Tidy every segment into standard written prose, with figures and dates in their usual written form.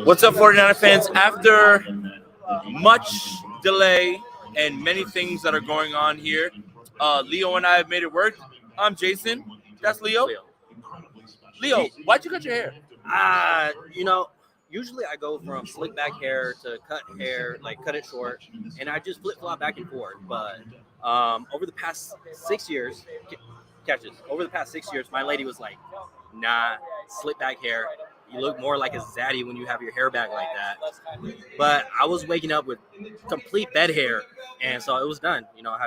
What's up, 49er fans? After much delay and many things that are going on here, Leo and I have made it work. I'm Jason. That's Leo. Leo, why'd you cut your hair? Usually I go from slick back hair to cut hair, like cut it short, and I just flip-flop back and forth. But over the past 6 years, my lady was like, nah, slick back hair. You look more like a zaddy when you have your hair back like that. But I was waking up with complete bed hair, and so it was done. I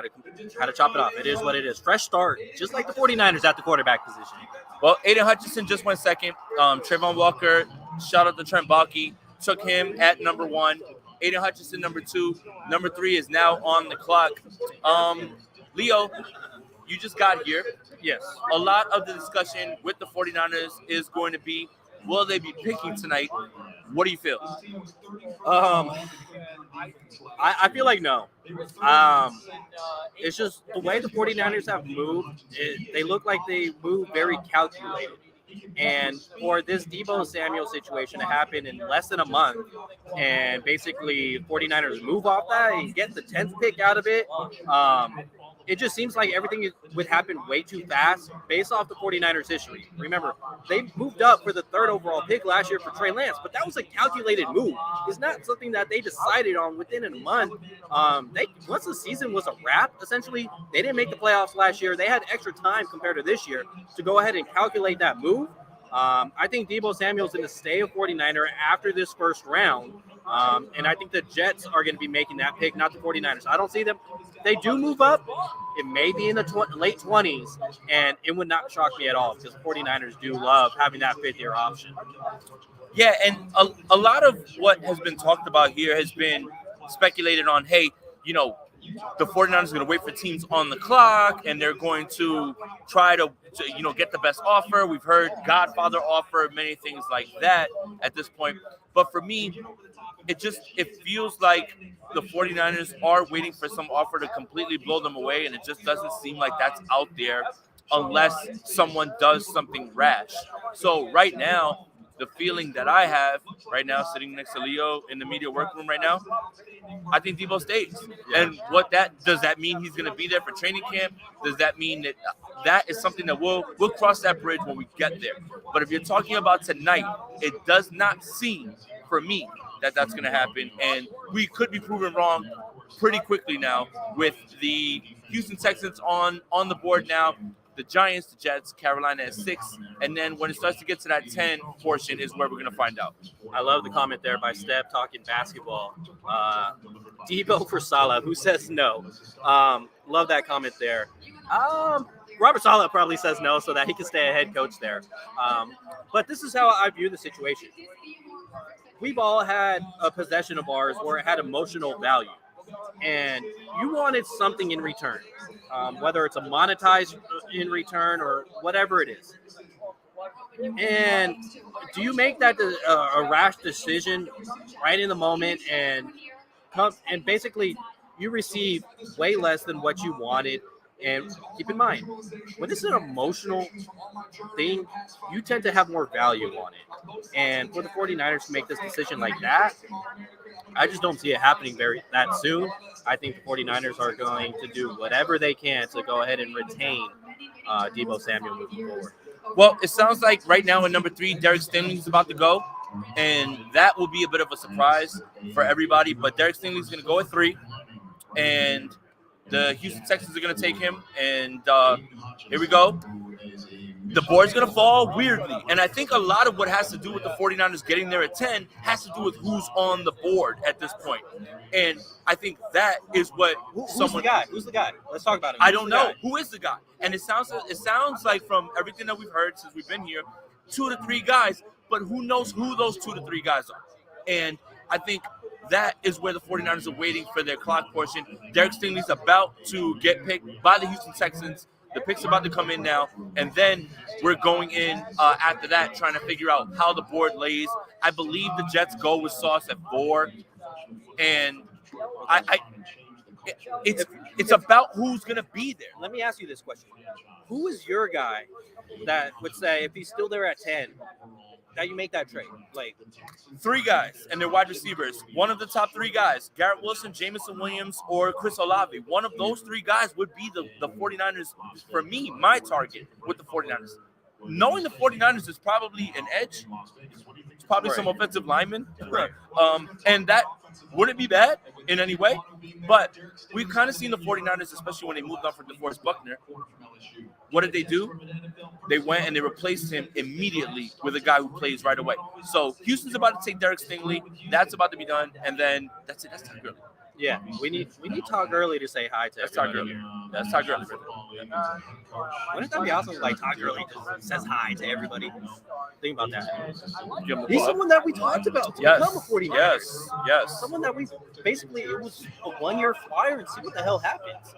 had to chop it off. It is what it is. Fresh start, just like the 49ers at the quarterback position. Well, Aiden Hutchinson just went second. Trayvon Walker, shout out to Trent Baalke, took him at number 1. Aiden Hutchinson, number 2. Number 3 is now on the clock. Leo, you just got here. Yes. A lot of the discussion with the 49ers is going to be, will they be picking tonight? What do you feel? I feel like no. It's just the way the 49ers have moved. They look like they move very calculated. And for this Deebo Samuel situation to happen in less than a month, and basically 49ers move off that and get the 10th pick out of it, it just seems like everything would happen way too fast based off the 49ers history. Remember, they moved up for the 3rd overall pick last year for Trey Lance, but that was a calculated move. It's not something that they decided on within a month. Once the season was a wrap, essentially, they didn't make the playoffs last year. They had extra time compared to this year to go ahead and calculate that move. I think Deebo Samuel's going to stay a 49er after this first round. And I think the Jets are going to be making that pick, not the 49ers. I don't see them. If they do move up, it may be in the late 20s, and it would not shock me at all because the 49ers do love having that 5th-year option. Yeah, and a lot of what has been talked about here has been speculated on, hey, the 49ers are going to wait for teams on the clock, and they're going to try to get the best offer. We've heard Godfather offer, many things like that at this point. But for me, it feels like the 49ers are waiting for some offer to completely blow them away, and it just doesn't seem like that's out there unless someone does something rash. So right now, the feeling that I have right now, sitting next to Leo in the media workroom right now, I think Deebo stays. And does that mean he's going to be there for training camp? Does that mean that is something that we'll cross that bridge when we get there? But if you're talking about tonight, it does not seem for me that that's going to happen. And we could be proven wrong pretty quickly now with the Houston Texans on the board now. The Giants, the Jets, Carolina at 6. And then when it starts to get to that 10 portion is where we're going to find out. I love the comment there by Steph talking basketball. Deebo for Salah. Who says no? Love that comment there. Robert Saleh probably says no so that he can stay a head coach there. But this is how I view the situation. We've all had a possession of ours where it had emotional value. And you wanted something in return, whether it's a monetized in return or whatever it is. And do you make that a rash decision right in the moment and basically you receive way less than what you wanted? And keep in mind, when it's an emotional thing, you tend to have more value on it. And for the 49ers to make this decision like that, I just don't see it happening that soon. I think the 49ers are going to do whatever they can to go ahead and retain Deebo Samuel moving forward. Well, it sounds like right now at number 3, Derek Stanley is about to go, and that will be a bit of a surprise for everybody. But Derek Stanley is going to go at 3, and the Houston Texans are going to take him. And here we go. The board's going to fall weirdly. And I think a lot of what has to do with the 49ers getting there at 10 has to do with who's on the board at this point. And I think that is what Who's the guy? Who's the guy? Let's talk about him. I don't know. Who is the guy? And it sounds like from everything that we've heard since we've been here, 2 to 3 guys, but who knows who those 2 to 3 guys are. And I think that is where the 49ers are waiting for their clock portion. Derek Stingley's about to get picked by the Houston Texans. The pick's about to come in now, and then we're going in after that, trying to figure out how the board lays. I believe the Jets go with Sauce at 4, and it's about who's going to be there. Let me ask you this question: who is your guy that would say if he's still there at 10, that you make that trade? Like 3 guys, and they're wide receivers. One of the top 3 guys, Garrett Wilson, Jameson Williams, or Chris Olave. One of those 3 guys would be the 49ers, for me, my target with the 49ers. Knowing the 49ers is probably an edge. It's probably some offensive linemen. Right. And that wouldn't be bad in any way. But we've kind of seen the 49ers, especially when they moved on from DeForest Buckner. What did they do? They went and they replaced him immediately with a guy who plays right away. So Houston's about to take Derek Stingley. That's about to be done. And then that's it. That's Todd Gurley. Yeah, we need Todd Gurley to say hi to That's Todd everybody. Gurley. That's Todd Gurley. Wouldn't that be awesome if, like, Todd Gurley just says hi to everybody? Think about that. Give him a He's ball. someone that we talked about to Yes. become a 49er. Yes. Someone that we basically, it was a 1-year flyer and see what the hell happens.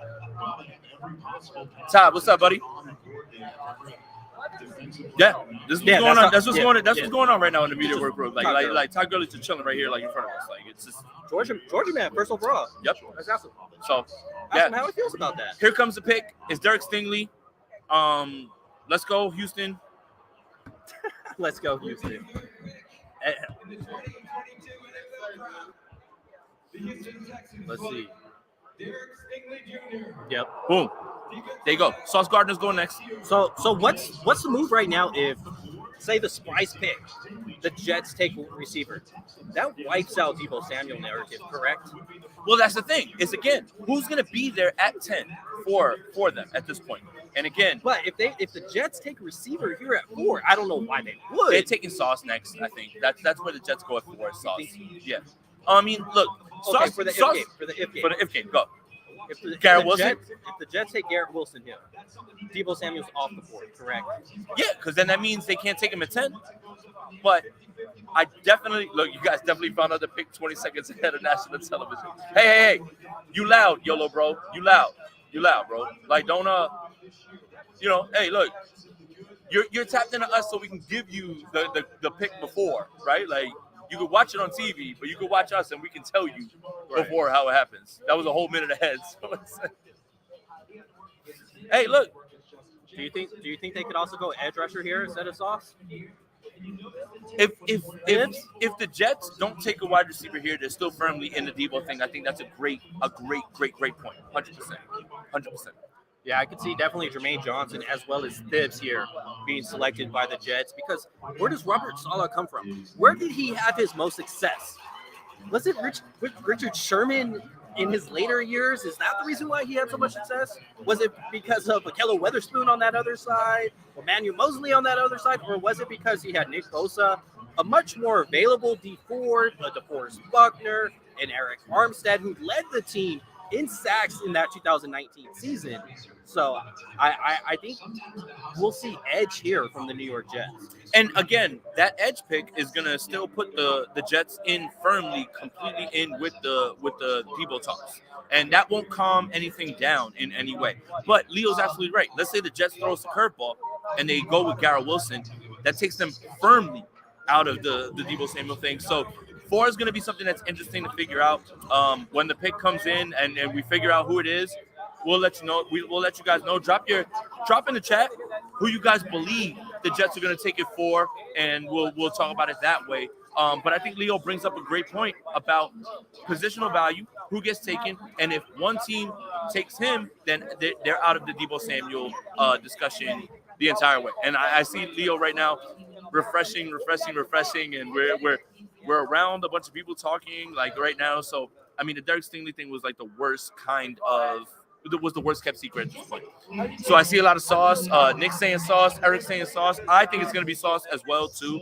Todd, what's up, buddy? Yeah, this is what's going on. That's what's going on. That's what's going on right now in the media work group. Like Todd Gurley's just chilling right here, like in front of us. Like it's just Georgia man, first overall. Yep. That's awesome. So Ask him how he feels about that. Here comes the pick. It's Derek Stingley. Let's go, Houston. Let's go, Houston. Let's see. Yep. Boom. There you go. Sauce Gardner's going next. So what's the move right now if, say, the surprise pick, the Jets take receiver? That wipes out Deebo Samuel narrative, correct? Well, that's the thing. Is again, who's going to be there at 10 for them at this point? And again, but if the Jets take a receiver here at 4, I don't know why they would. They're taking Sauce next. I think that's where the Jets go at 4. Sauce. Yeah. I mean, look. Okay, Sauce, for the Sauce, if game. For the if game, go. If Garrett Wilson? If the Jets take Garrett Wilson here, Deebo Samuel's off the board, correct? Yeah, because then that means they can't take him at 10. But I definitely look. You guys definitely found out the pick 20 seconds ahead of national television. Hey! You loud, YOLO, bro. You loud, bro. Like don't Hey, look. You're tapped into us so we can give you the pick before, right? Like. You could watch it on TV, but you could watch us and we can tell you before how it happens. That was a whole minute ahead. So hey, look. Do you think they could also go edge rusher here instead of Sauce? If the Jets don't take a wide receiver here, they're still firmly in the Deebo thing. I think that's a great point. 100%. Yeah, I could see definitely Jermaine Johnson as well as Thibs here being selected by the Jets, because where does Robert Saleh come from? Where did he have his most success? Was it Richard Sherman in his later years? Is that the reason why he had so much success? Was it because of Akello Weatherspoon on that other side, or Manuel Mosley on that other side, or was it because he had Nick Bosa, a much more available D4, a DeForest Buckner, and Eric Armstead, who led the team in sacks in that 2019 season? So I think we'll see edge here from the New York Jets. And again, that edge pick is gonna still put the Jets in firmly, completely in with the Deebo talks, and that won't calm anything down in any way. But Leo's absolutely right. Let's say the Jets throw us a curveball and they go with Garrett Wilson, that takes them firmly out of the Deebo Samuel thing. So 4 is going to be something that's interesting to figure out when the pick comes in and we figure out who it is. we'll let you know. We'll let you guys know. Drop in the chat who you guys believe the Jets are going to take it for, and we'll talk about it that way. But I think Leo brings up a great point about positional value, who gets taken, and if one team takes him, then they're out of the Deebo Samuel discussion the entire way. And I see Leo right now refreshing, and we're around a bunch of people talking like right now. So I mean, the Derek Stingley thing was like the worst kept secret at this point. So I see a lot of sauce. Nick saying sauce, Eric saying sauce. I think it's going to be sauce as well too.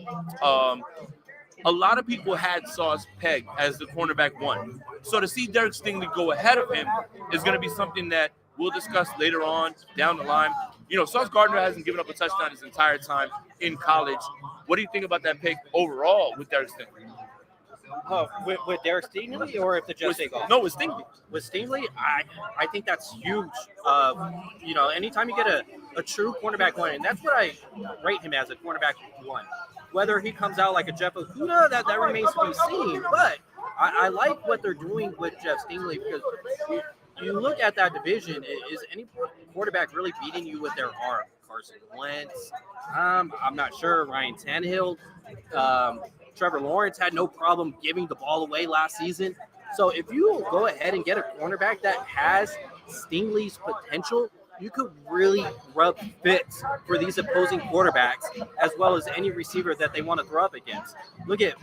A lot of people had Sauce pegged as the cornerback one. So to see Derek Stingley go ahead of him is going to be something that we'll discuss later on down the line. You know, Sauce Gardner hasn't given up a touchdown his entire time in college. What do you think about that pick overall with Derek Stingley? With Derek Stingley, or if the Jets take off? No, with Stingley. With Stingley, I think that's huge. Anytime you get a true cornerback one, and that's what I rate him as, a cornerback one. Whether he comes out like a Jeff Okudah, that remains to be seen. But I like what they're doing with Jeff Stingley, because you look at that division, is any quarterback really beating you with their arm? Carson Wentz, I'm not sure. Ryan Tannehill, Trevor Lawrence had no problem giving the ball away last season. So if you go ahead and get a cornerback that has Stingley's potential, you could really rub fits for these opposing quarterbacks, as well as any receiver that they want to throw up against.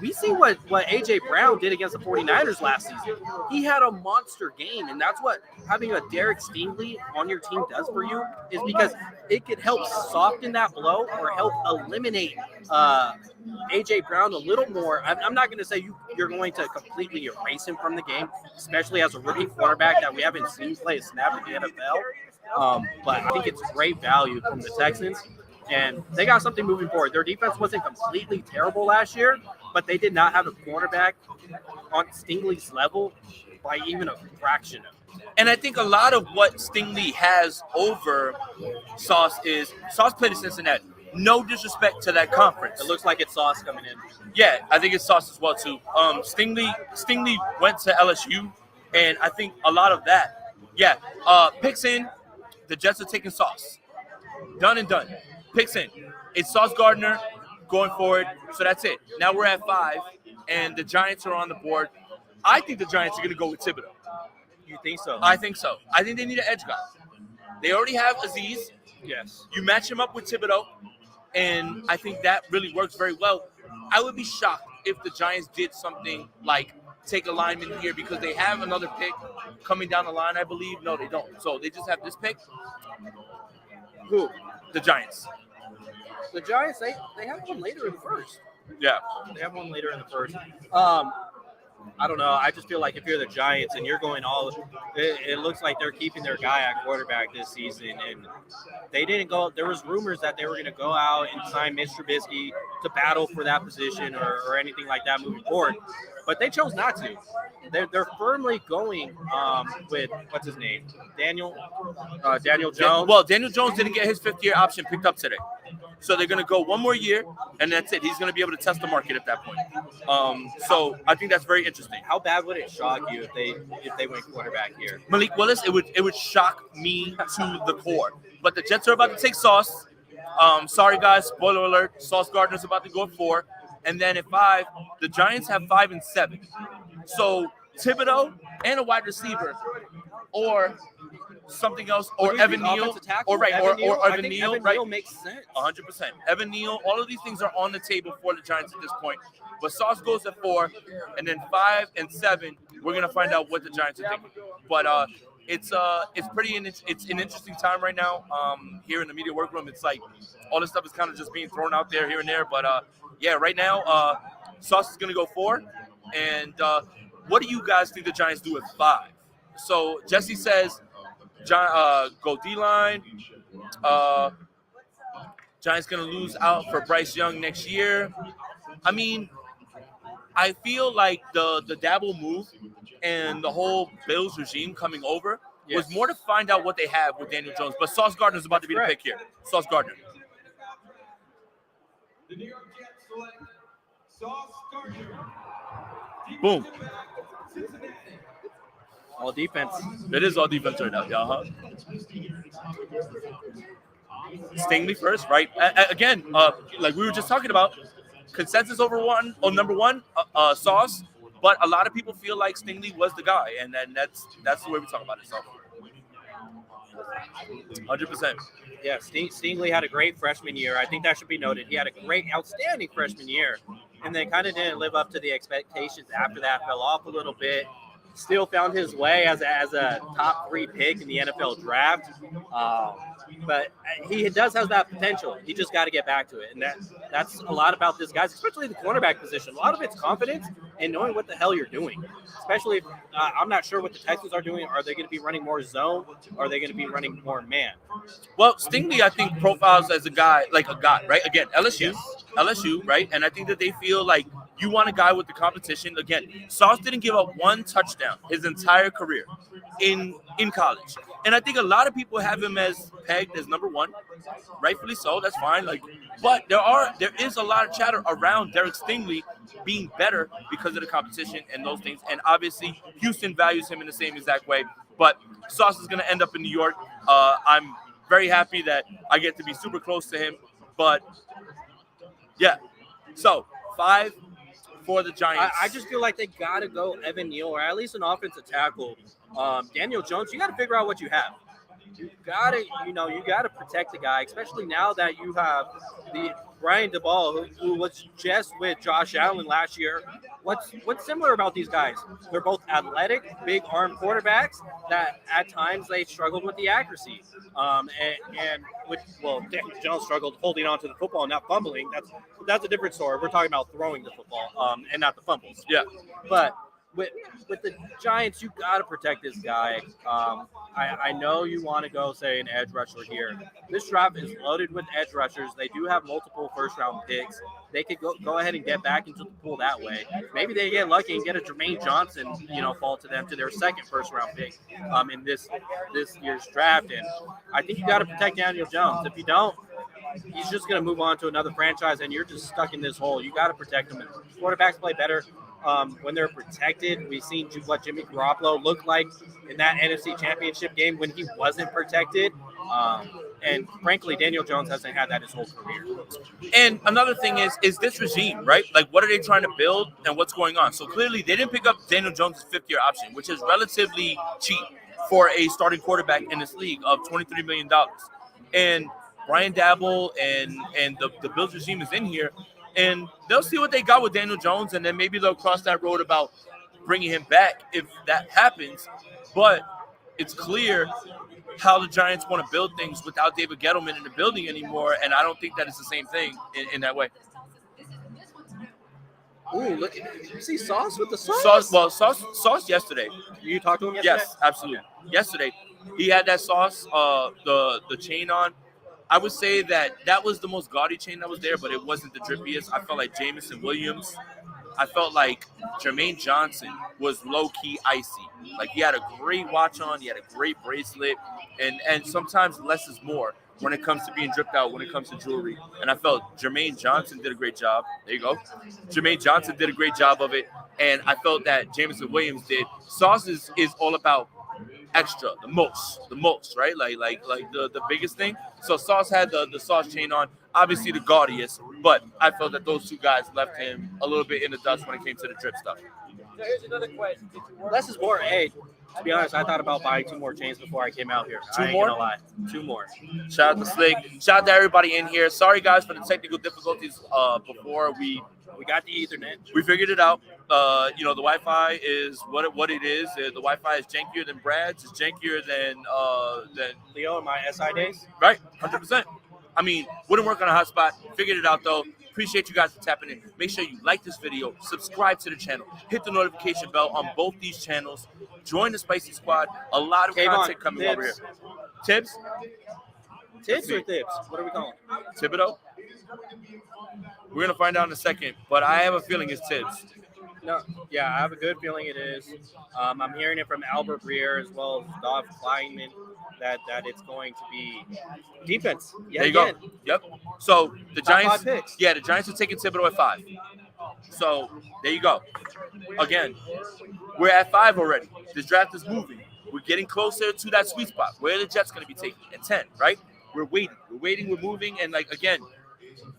We see what A.J. Brown did against the 49ers last season. He had a monster game, and that's what having a Derek Stingley on your team does for you, is because it could help soften that blow or help eliminate A.J. Brown a little more. I'm not going to say you're going to completely erase him from the game, especially as a rookie quarterback that we haven't seen play a snap in the NFL. But I think it's great value from the Texans, and they got something moving forward. Their defense wasn't completely terrible last year, but they did not have a cornerback on Stingley's level by even a fraction of it. And I think a lot of what Stingley has over Sauce is Sauce played at Cincinnati. No disrespect to that conference. It looks like it's Sauce coming in. Yeah, I think it's Sauce as well too. Stingley went to LSU, and I think a lot of that. Yeah, picks in. The Jets are taking Sauce. Done and done. Picks in. It's Sauce Gardner going forward. So that's it. Now we're at 5, and the Giants are on the board. I think the Giants are going to go with Thibodeau. You think so? I think so. I think they need an edge guy. They already have Aziz. Yes. You match him up with Thibodeau, and I think that really works very well. I would be shocked if the Giants did something like take a lineman here, because they have another pick coming down the line, I believe. No, they don't. So they just have this pick. Who? The Giants. The Giants, they have one later in the first. Yeah. They have one later in the first. I don't know. I just feel like if you're the Giants and you're going it looks like they're keeping their guy at quarterback this season. And they didn't go. There was rumors that they were going to go out and sign Mitch Trubisky to battle for that position or anything like that moving forward. But they chose not to. They're firmly going with, what's his name? Daniel Jones. Well, Daniel Jones didn't get his 5th-year option picked up today. So they're going to go one more year, and that's it. He's going to be able to test the market at that point. So I think that's very interesting. How bad would it shock you if they went quarterback here? Malik Willis, it would shock me to the core. But the Jets are about to take Sauce. Sorry, guys. Spoiler alert. Sauce Gardner's about to go at 4. And then at 5, the Giants have 5 and 7. So Thibodeau and a wide receiver, or something else, or Evan Neal, or Evan Neal, right? Neal makes sense. 100%. Evan Neal, all of these things are on the table for the Giants at this point. But Sauce goes at 4, and then 5 and 7, we're gonna find out what the Giants are thinking. But it's an interesting time right now. Here in the media workroom, it's like all this stuff is kind of just being thrown out there here and there. But yeah, right now, Sauce is gonna go 4. And what do you guys think the Giants do at 5? So Jesse says, go D-line. Giants going to lose out for Bryce Young next year. I mean, I feel like the Dabble move and the whole Bills regime coming over was more to find out what they have with Daniel Jones. But Sauce Gardner is about to be the pick here. Sauce Gardner. The New York Jets select Sauce Gardner. Boom. All defense. It is all defense right now. Yeah, Stingley first, right? Again, like we were just talking about, consensus number one, Sauce. But a lot of people feel like Stingley was the guy, and then that's the way we talk about it. So, 100%. Yeah, Stingley had a great freshman year. I think that should be noted. He had a great, outstanding freshman year, and then kind of didn't live up to the expectations after that. Fell off a little bit. Still found his way as a top 3 pick in the NFL draft. But he does have that potential. He just got to get back to it. And that's a lot about this guy, especially the cornerback position. A lot of it's confidence and knowing what the hell you're doing. Especially if I'm not sure what the Texans are doing. Are they going to be running more zone? Or are they going to be running more man? Well, Stingley, I think, profiles as a guy, like a guy, right? Again, LSU, right? And I think that they feel like you want a guy with the competition. Again, Sauce didn't give up 1 touchdown his entire career in college. And I think a lot of people have him as pegged as number 1. Rightfully so, that's fine. But there is a lot of chatter around Derek Stingley being better because of the competition and those things. And obviously, Houston values him in the same exact way. But Sauce is going to end up in New York. I'm very happy that I get to be super close to him. But, yeah. So, 5 for the Giants. I just feel like they got to go Evan Neal or at least an offensive tackle. Daniel Jones, you got to figure out what you have. You got to protect the guy, especially now that you have the Brian DeBall, who was just with Josh Allen last year. What's similar about these guys? They're both athletic, big arm quarterbacks that at times they struggled with the accuracy. Daniel Jones struggled holding on to the football and not fumbling. That's a different story. We're talking about throwing the football and not the fumbles. Yeah. But with the Giants, you got to protect this guy. I know you want to go, say, an edge rusher here. This draft is loaded with edge rushers. They do have multiple first-round picks. They could go ahead and get back into the pool that way. Maybe they get lucky and get a Jermaine Johnson, fall to them to their second first-round pick in this year's draft. And I think you got to protect Daniel Jones. If you don't, he's just going to move on to another franchise, and you're just stuck in this hole. You got to protect him. And quarterbacks play better when they're protected. We've seen what Jimmy Garoppolo looked like in that NFC Championship game when he wasn't protected. And frankly, Daniel Jones hasn't had that his whole career. And another thing is this regime, right? Like, what are they trying to build and what's going on? So clearly, they didn't pick up Daniel Jones' 5th-year option, which is relatively cheap for a starting quarterback in this league of $23 million. And Brian Dabble and the Bills regime is in here, and they'll see what they got with Daniel Jones, and then maybe they'll cross that road about bringing him back if that happens. But it's clear how the Giants want to build things without David Gettleman in the building anymore, and I don't think that it's the same thing in that way. Ooh, look! Did you see Sauce with the sauce? Sauce yesterday. You talked to him yesterday? Yes, absolutely. Okay. Yesterday, he had that Sauce, the chain on. I would say that was the most gaudy chain that was there, but it wasn't the drippiest. I felt like Jameson Williams. I felt like Jermaine Johnson was low-key icy. Like, he had a great watch on. He had a great bracelet. And sometimes less is more when it comes to being dripped out, when it comes to jewelry. And I felt Jermaine Johnson did a great job. There you go. Jermaine Johnson did a great job of it. And I felt that Jameson Williams did. Sauce is all about extra, the most, right? Like the biggest thing. So Sauce had the Sauce chain on, obviously the gaudiest, but I felt that those two guys left him a little bit in the dust when it came to the drip stuff. So here's another question. Less is more. Hey, to be honest, I thought about buying 2 more chains before I came out here. Two I ain't more? gonna lie. 2 more. Shout out to Slick. Shout out to everybody in here. Sorry guys for the technical difficulties before we got the Ethernet. We figured it out. The Wi-Fi is what it is. The Wi-Fi is jankier than Brad's. It's jankier than Leo in my SI days. Right, 100%. I mean, wouldn't work on a hotspot. Figured it out though. Appreciate you guys for tapping in. Make sure you like this video, subscribe to the channel, hit the notification bell on both these channels. Join the Spicy Squad. A lot of content coming over here. Tips? Tips or tips? What are we calling? Thibodeau? We're going to find out in a second, but I have a feeling it's Tibbs. No, yeah, I have a good feeling it is. I'm hearing it from Albert Breer as well as Dov Kleinman that it's going to be defense. There you go. Yep. So the Top Giants, 5 picks. yeah, the Giants are taking Thibodeau at 5. So there you go. Again, we're at 5 already. This draft is moving. We're getting closer to that sweet spot. Where are the Jets going to be taking? At 10, right? We're waiting. We're moving. And, like, again,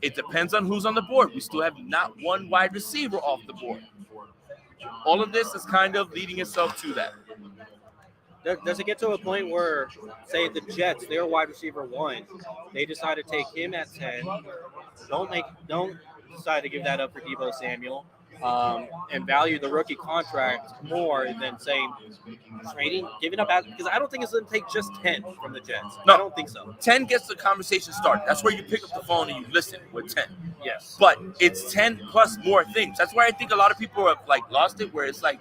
it depends on who's on the board. We still have not one wide receiver off the board. All of this is kind of leading itself to that. Does it get to a point where, say, the Jets, their wide receiver 1, they decide to take him at 10, don't decide to give that up for Deebo Samuel, and value the rookie contract more than saying giving up, because I don't think it's going to take just 10 from the Jets. No. I don't think so. 10 gets the conversation started. That's where you pick up the phone and you listen with 10. Yes. But it's 10 plus more things. That's why I think a lot of people have, like, lost it, where it's like,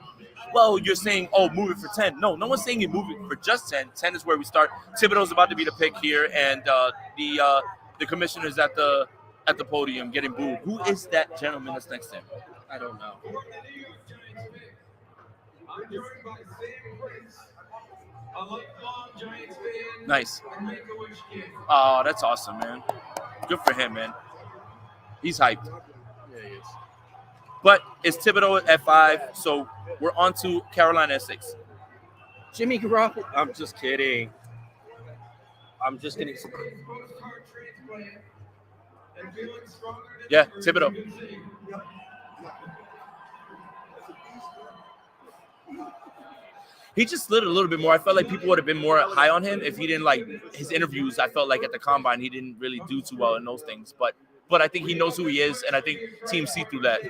well, you're saying, oh, move it for 10. No one's saying you move it for just 10. 10 is where we start. Thibodeau's about to be the pick here, and the commissioner's at the podium getting booed. Who is that gentleman that's next to him? I don't know. Nice. Oh, that's awesome, man. Good for him, man. He's hyped. Yeah, he is. But it's Thibodeau at 5, so we're on to Carolina at 6. Jimmy Garoppolo. I'm just kidding. I'm just kidding. Yeah, Thibodeau. He just slid a little bit more. I felt like people would have been more high on him if he didn't, like, his interviews. I felt like at the combine he didn't really do too well in those things. But I think he knows who he is, and I think teams see through that.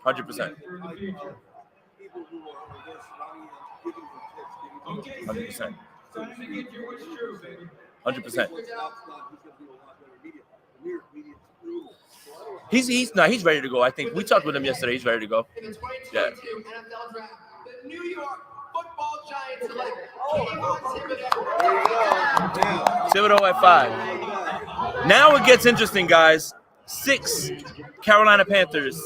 100%. 100%. 100%. He's ready to go. I think we talked with him yesterday. He's ready to go. Yeah. The New York Football Giants select Thibodeau at 5. Now it gets interesting, guys. 6, Carolina Panthers.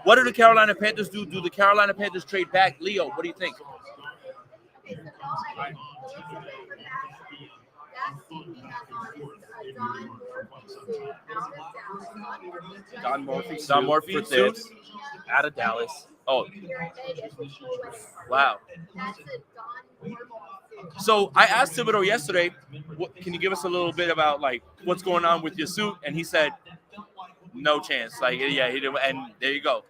What do the Carolina Panthers do? Do the Carolina Panthers trade back? Leo, what do you think? Don Murphy suit suits out of Dallas. Oh, wow. So I asked Thibodeau yesterday, can you give us a little bit about, like, what's going on with your suit? And he said, no chance. Like, yeah, he didn't. And there you go.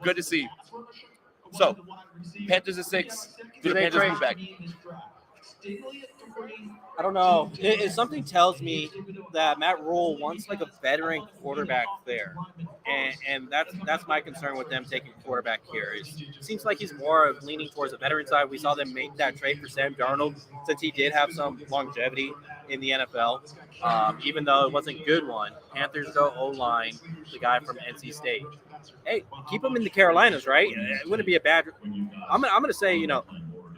Good to see. So, Panthers at 6. Do the Panthers move back? I don't know. Something tells me that Matt Rule wants, like, a veteran quarterback there, and that's my concern with them taking quarterback here. It seems like he's more of leaning towards the veteran side. We saw them make that trade for Sam Darnold since he did have some longevity in the NFL, even though it wasn't a good one. Panthers go O-line, the guy from NC State. Hey, keep him in the Carolinas, right? It wouldn't be a bad. I'm gonna say, you know.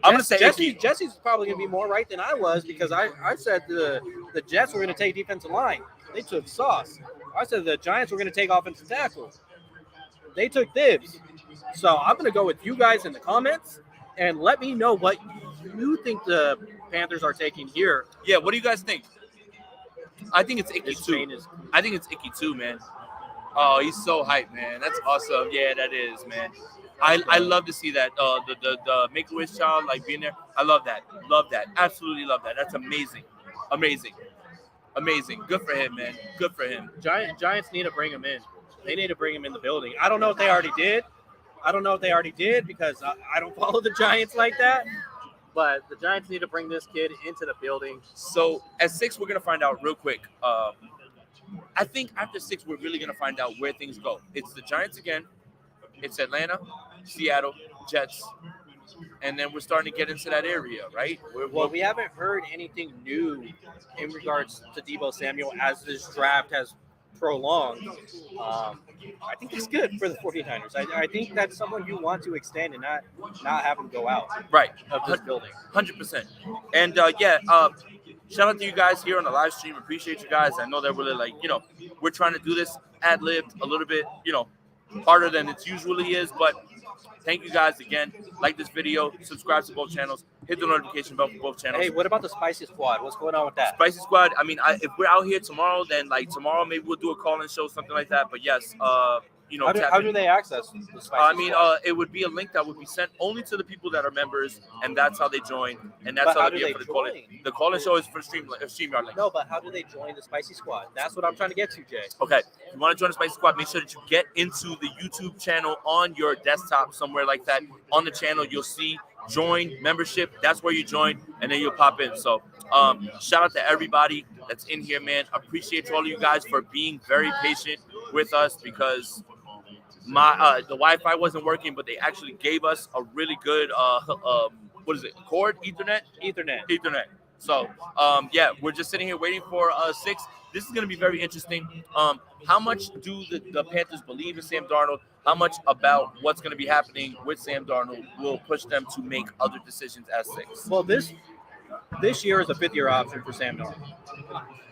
I'm going to say Jesse's probably going to be more right than I was, because I said the Jets were going to take defensive line. They took Sauce. I said the Giants were going to take offensive tackle. They took Thibs. So I'm going to go with you guys in the comments and let me know what you think the Panthers are taking here. Yeah, what do you guys think? I think it's Icky too. I think it's Icky too, man. Oh, he's so hyped, man. That's awesome. Yeah, that is, man. I love to see that. The Make-A-Wish child, like, being there. I love that. Love that. Absolutely love that. That's amazing. Amazing. Amazing. Good for him, man. Good for him. Giants need to bring him in. They need to bring him in the building. I don't know if they already did. Because I don't follow the Giants like that. But the Giants need to bring this kid into the building. So at 6, we're going to find out real quick. I think after 6, we're really going to find out where things go. It's the Giants again. It's Atlanta, Seattle, Jets, and then we're starting to get into that area, right? Well, we haven't heard anything new in regards to Deebo Samuel as this draft has prolonged. I think that's good for the 49ers. I think that's someone you want to extend and not have him go out right of this building. 100%. And, shout out to you guys here on the live stream. Appreciate you guys. I know that we're, like, we're trying to do this ad-libbed a little bit, harder than it usually is, but thank you guys again. Like this video, subscribe to both channels, hit the notification bell for both channels. Hey, what about the Spicy Squad? What's going on with that? Spicy Squad. I mean, if we're out here tomorrow, then like tomorrow maybe we'll do a call-in show, something like that. But yes, How do they access the Spicy Squad? it would be a link that would be sent only to the people that are members, and that's how they join, and that's But how how they do be they able to call it. join? The call-in show is for StreamYard link. No, but how do they join the Spicy Squad? That's what I'm trying to get to, Jay. Okay, if you want to join the Spicy Squad, make sure that you get into the YouTube channel on your desktop, somewhere like that. On the channel, you'll see join membership. That's where you join, and then you'll pop in. So shout out to everybody that's in here, man. Appreciate all of you guys for being very patient with us, because the Wi-Fi wasn't working, but they actually gave us a really good Ethernet. So we're just sitting here waiting for 6. This is going to be very interesting. How much do the Panthers believe in Sam Darnold? How much about what's going to be happening with Sam Darnold will push them to make other decisions at 6? Well, this year is a 5th-year option for Sam Darnold.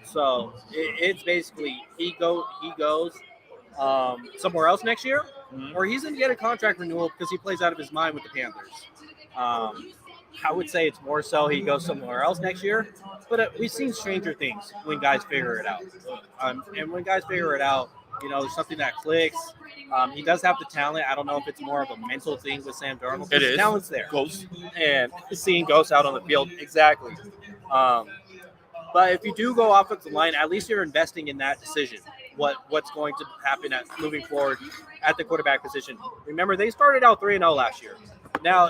So it's basically he goes somewhere else next year, or he's going to get a contract renewal because he plays out of his mind with the Panthers. I would say it's more so he goes somewhere else next year, but we've seen stranger things when guys figure it out. And when guys figure it out, there's something that clicks. He does have the talent. I don't know if it's more of a mental thing with Sam Darnold. It is. Talent's there. Ghost. And seeing ghosts out on the field. Exactly. But if you do go offensive line, at least you're investing in that decision. What's going to happen moving forward at the quarterback position. Remember, they started out 3-0 last year. Now,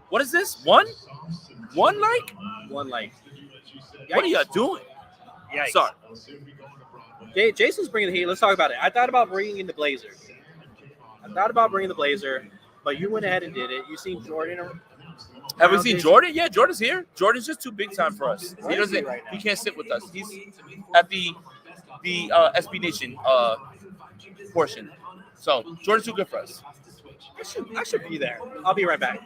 what is this? One like? One like. Yikes. What are y'all doing? Yikes. Sorry. Jason's bringing the heat. Let's talk about it. I thought about bringing in the Blazer. But you went ahead and did it. You seen Jordan? Have we seen Jordan? Yeah, Jordan's here. Jordan's just too big time for us. Where is he right now? He can't sit with us. He's at the SB Nation portion. So Jordan's too good for us. I should be there. I'll be right back.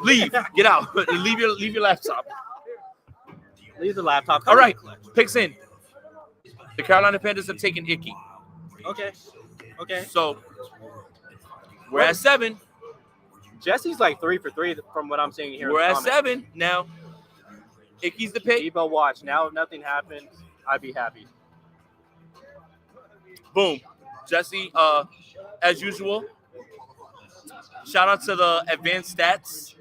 Leave. Get out. leave your laptop. Leave the laptop. All right. Picks in. The Carolina Panthers have taken Icky. Okay. So we're at 7. Jesse's like 3 for 3 from what I'm seeing here. We're at 7 now. Icky's the pick. Debo, watch. Now if nothing happens, I'd be happy. Boom. Jesse, as usual. Shout out to the advanced stats.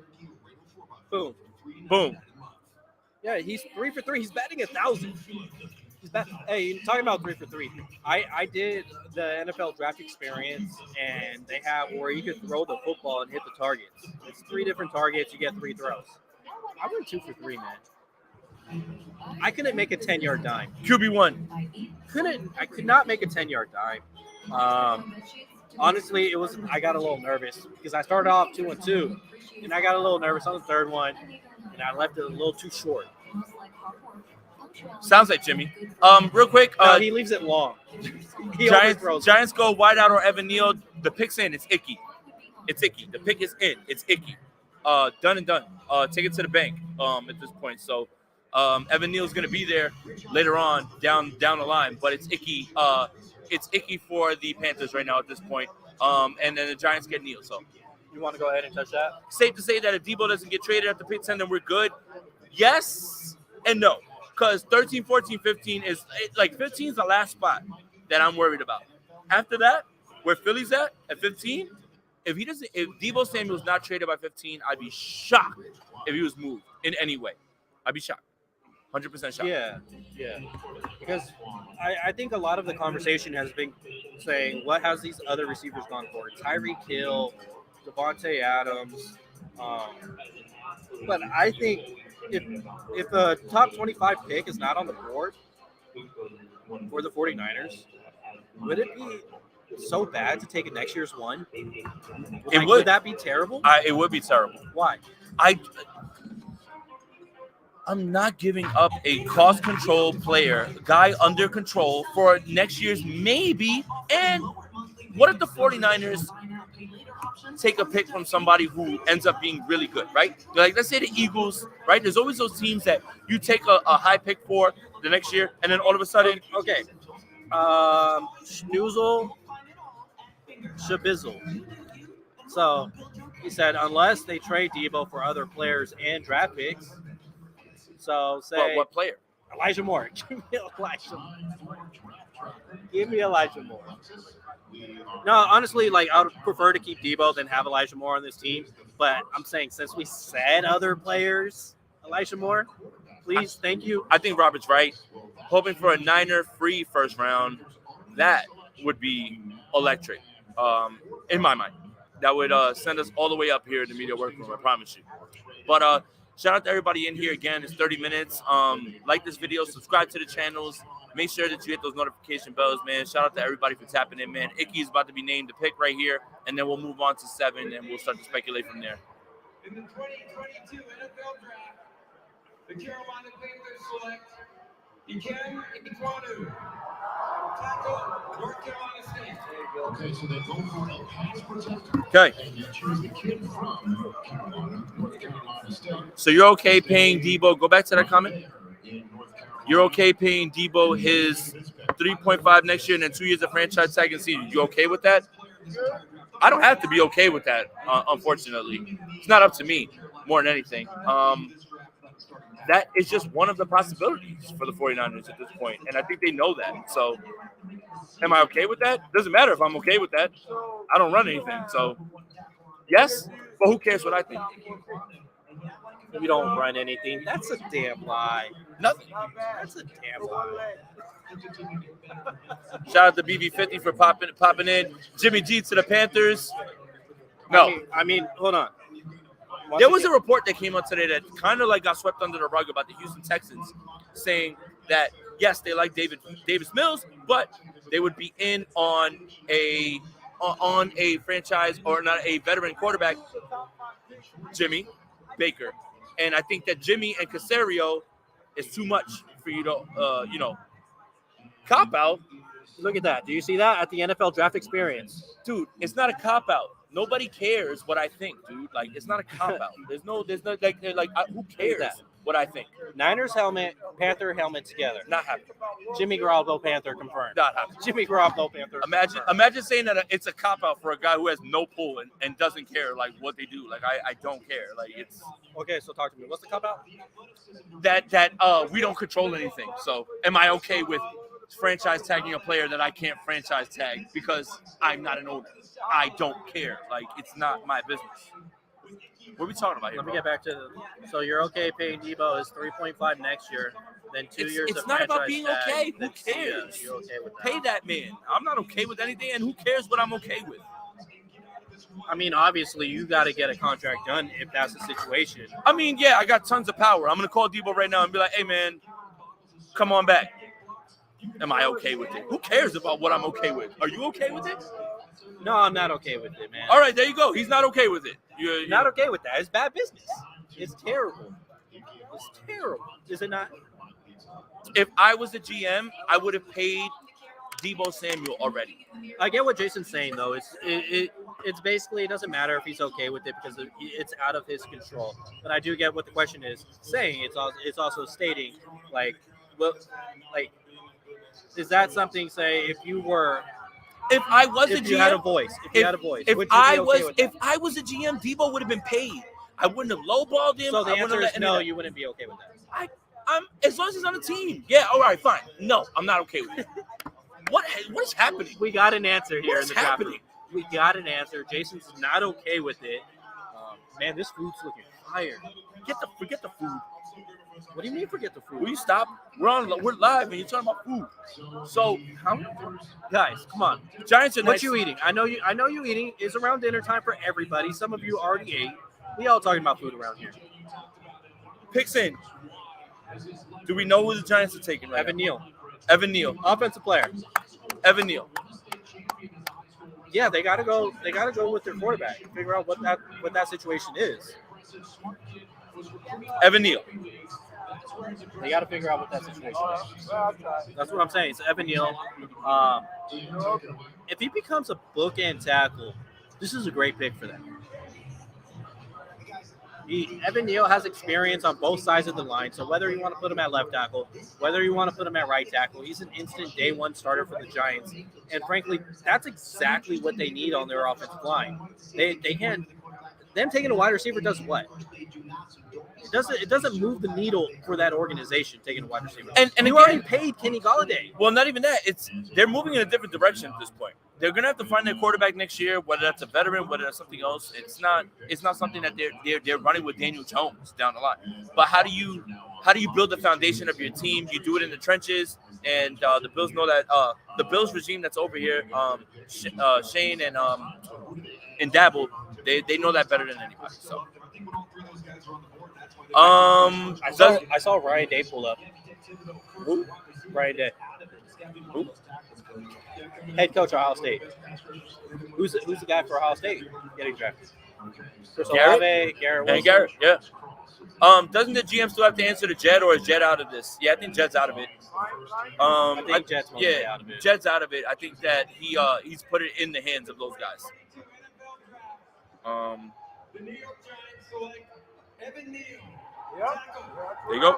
Boom. Yeah, he's 3 for 3. He's batting 1,000. Hey, talking about 3 for 3. I did the NFL draft experience, and they have where you could throw the football and hit the targets. It's 3 different targets. You get 3 throws. I went 2 for 3, man. I couldn't make a 10-yard dime. QB1. I could not make a 10-yard dime. Honestly, I got a little nervous because I started off 2-2, and I got a little nervous on the third one, and I left it a little too short. Sounds like Jimmy. Real quick. No, he leaves it long. Giants go wide out or Evan Neal. The pick's in. It's Icky. The pick is in. It's Icky. Done and done. Take it to the bank at this point. So Evan Neal's going to be there later on down the line. But it's Icky. It's Icky for the Panthers right now at this point. And then the Giants get Neal. So you want to go ahead and touch that? Safe to say that if Debo doesn't get traded at the pick 10, then we're good. Yes and no. Because 13, 14, 15 is like 15 is the last spot that I'm worried about. After that, where Philly's at 15, if Debo Samuel's not traded by 15, I'd be shocked if he was moved in any way. I'd be shocked. 100% shocked. Yeah. Because I think a lot of the conversation has been saying, what has these other receivers gone for? Tyreek Hill, Devontae Adams. But I think if a top 25 pick is not on the board for the 49ers, would it be so bad to take a next year's one? Would that be terrible? It would be terrible. Why? I'm not giving up a cost control player, guy under control for next year's maybe. And what if the 49ers take a pick from somebody who ends up being really good, right? Like, let's say the Eagles, right? There's always those teams that you take a high pick for the next year, and then all of a sudden, okay. Schnoozle, Shabizzle. So He said unless they trade Debo for other players and draft picks. So say What player? Elijah Moore. Give me Elijah Moore. No, honestly, like I would prefer to keep Debo than have Elijah Moore on this team. But I'm saying since we said other players, Elijah Moore, please, thank you. I think Robert's right. Hoping for a Niner free first round, that would be electric. In my mind, that would send us all the way up here in the media workroom. I promise you. But shout out to everybody in here again. It's 30 minutes. Like this video, subscribe to the channels. Make sure that you hit those notification bells, man. Shout out to everybody for tapping in, man. Icky's about to be named the pick right here, and then we'll move on to 7, and we'll start to speculate from there. In the 2022 NFL Draft, the Carolina Panthers select Ikem Ekwonu, tackle, North Carolina State. Okay, so they go for a pass protector. Okay. And you choose the kid from North Carolina, State. So you're okay paying Debo? Go back to that comment. You're okay paying Debo his 3.5 next year and then 2 years of franchise tag and season. You okay with that? I don't have to be okay with that, unfortunately. It's not up to me more than anything. That is just one of the possibilities for the 49ers at this point, and I think they know that. So am I okay with that? Doesn't matter if I'm okay with that. I don't run anything. So yes, but who cares what I think? You don't run anything. That's a damn lie. Nothing. That's a damn lie. Shout out to BB50 for popping in. Jimmy G to the Panthers. No. I mean, hold on. There was a report that came out today that kind of like got swept under the rug about the Houston Texans, saying that, yes, they like Davis Mills, but they would be in on a franchise or not a veteran quarterback, Jimmy Baker. And I think that Jimmy and Caserio is too much for you to, cop out. Look at that. Do you see that at the NFL draft experience? Dude, it's not a cop out. Nobody cares what I think, dude. Like, it's not a cop out. There's no who cares what I think? Niners helmet, Panther helmet together. Not happening. Jimmy Garoppolo, Panther confirmed. Not happening. Jimmy Garoppolo, Panther. Imagine saying that it's a cop out for a guy who has no pull and doesn't care like what they do. Like I don't care. Like it's okay. So talk to me. What's the cop out? That we don't control anything. So am I okay with franchise tagging a player that I can't franchise tag because I'm not an owner? I don't care. Like it's not my business. What are we talking about here? Let me get back to so you're okay paying Debo his 3.5 next year, then 2 years It's of not about franchise being tag, okay. Who then cares? you're okay with that. Pay that man. I'm not okay with anything, and who cares what I'm okay with? I mean, obviously, you got to get a contract done if that's the situation. I mean, yeah, I got tons of power. I'm gonna call Debo right now and be like, "Hey, man, come on back." Am I okay with it? Who cares about what I'm okay with? Are you okay with it? No, I'm not okay with it, man. All right, there you go. He's not okay with it. You're Not okay with that. It's bad business. It's terrible. It's terrible. Is it not? If I was the GM, I would have paid Debo Samuel already. I get what Jason's saying, though. It's basically, it doesn't matter if he's okay with it because it's out of his control. But I do get what the question is saying. It's also stating, like, well, like, is that something, say, if you were... If I was a GM, if you had a voice, if I was a GM, Debo would have been paid. I wouldn't have lowballed him. So the answer is no. that. You wouldn't be okay with that. I'm as long as he's on the team. Yeah, all right, fine. No, I'm not okay with it. What is happening? We got an answer here What in is the draft happening? room. We got an answer. Jason's not okay with it. Man, this food's looking fire. Forget the food. What do you mean forget the food? Will you stop? We're live and you're talking about food. So Guys, come on. Giants are What nice. you eating? I know you eating. It's around dinner time for everybody. Some of you already ate. We all talking about food around here. Picks in. Do we know who the Giants are taking right Evan now? Neal, Evan Neal. offensive player. Evan Neal. Yeah, they gotta go with their quarterback. Figure out what that situation is. Evan Neal. They got to figure out what that situation is. That's what I'm saying. It's Evan Neal. If he becomes a bookend tackle, this is a great pick for them. Evan Neal has experience on both sides of the line, so whether you want to put him at left tackle, whether you want to put him at right tackle, he's an instant day one starter for the Giants. And frankly, that's exactly what they need on their offensive line. They can't. them taking a wide receiver does what? It doesn't move the needle for that organization taking a wide receiver. And you again, already paid Kenny Golladay. Well, not even that. They're moving in a different direction at this point. They're gonna have to find their quarterback next year, whether that's a veteran, whether that's something else. It's not something that they're running with Daniel Jones down the line. But how do you build the foundation of your team? You do it in the trenches, and the Bills know that the Bills regime that's over here, Shane and Dabble, they know that better than anybody. So, I saw Ryan Day pull up. Who? Ryan Day. Who? Head coach of Ohio State. Who's the guy for Ohio State getting drafted? Chris Garrett? Olave, Garrett Wilson. And Garrett, yeah. Doesn't the GM still have to answer to Jed, or is Jed out of this? Yeah, I think Jed's out of it. I think Jed's mostly out of it. Jed's out of it. I think that he's put it in the hands of those guys. The New York Giants select Evan Neal. There you go.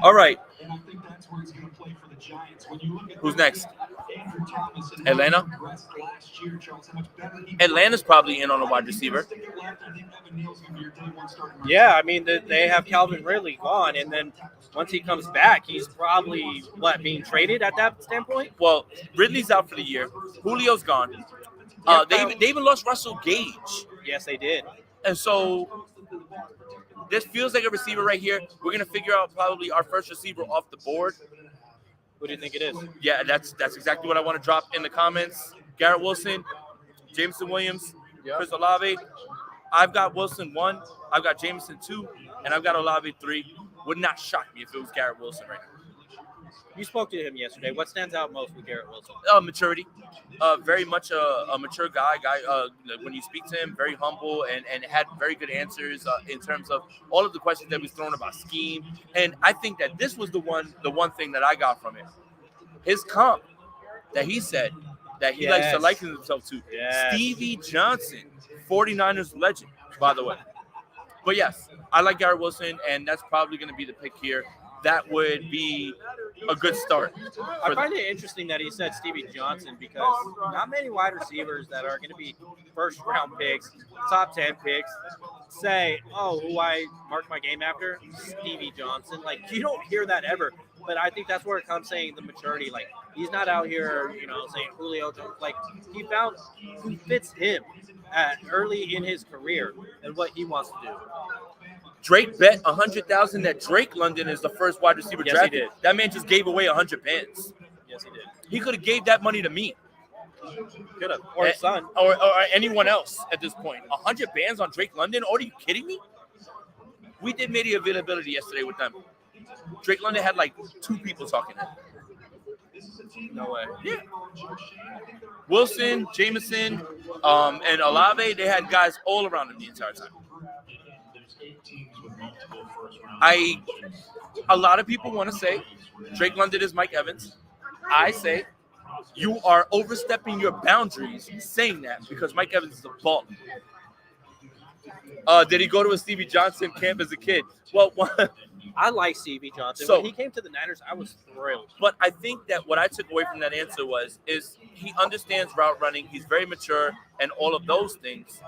All right. Who's next? Atlanta? Atlanta's probably in on a wide receiver. Yeah, I mean, they have Calvin Ridley gone, and then once he comes back, he's probably, being traded at that standpoint? Well, Ridley's out for the year. Julio's gone. They even lost Russell Gage. Yes, they did. And so this feels like a receiver right here. We're going to figure out probably our first receiver off the board. Who do you think it is? Yeah, that's exactly what I want to drop in the comments. Garrett Wilson, Jameson Williams, Chris Olave. I've got Wilson 1, I've got Jameson 2, and I've got Olave 3. Would not shock me if it was Garrett Wilson right now. You spoke to him yesterday. What stands out most with Garrett Wilson? Maturity. Very much a mature guy. When you speak to him, very humble and had very good answers in terms of all of the questions that was thrown about scheme. And I think that this was the one thing that I got from it. His comp that he said that he likes to liken himself to. Yes. Stevie Johnson, 49ers legend, by the way. But yes, I like Garrett Wilson, and that's probably going to be the pick here. That would be a good start. I find it interesting that he said Stevie Johnson because not many wide receivers that are going to be first-round picks, top 10 picks, say, who I mark my game after? Stevie Johnson. Like, you don't hear that ever. But I think that's where it comes saying the maturity. Like, he's not out here, saying Julio Jones. Like, he found who fits him early in his career and what he wants to do. Drake bet $100,000 that Drake London is the first wide receiver drafted. He did. That man just gave away 100 bands. Yes, he did. He could have gave that money to me. Could have. Or his son. Or anyone else at this point. 100 bands on Drake London? Are you kidding me? We did media availability yesterday with them. Drake London had like 2 people talking to him. No way. Yeah. Wilson, Jameson, and Olave, they had guys all around him the entire time. A lot of people want to say Drake London is Mike Evans. I say you are overstepping your boundaries saying that because Mike Evans is a baller. Did he go to a Stevie Johnson camp as a kid? Well, I like Stevie Johnson. So, when he came to the Niners, I was thrilled. But I think that what I took away from that answer is he understands route running. He's very mature and all of those things.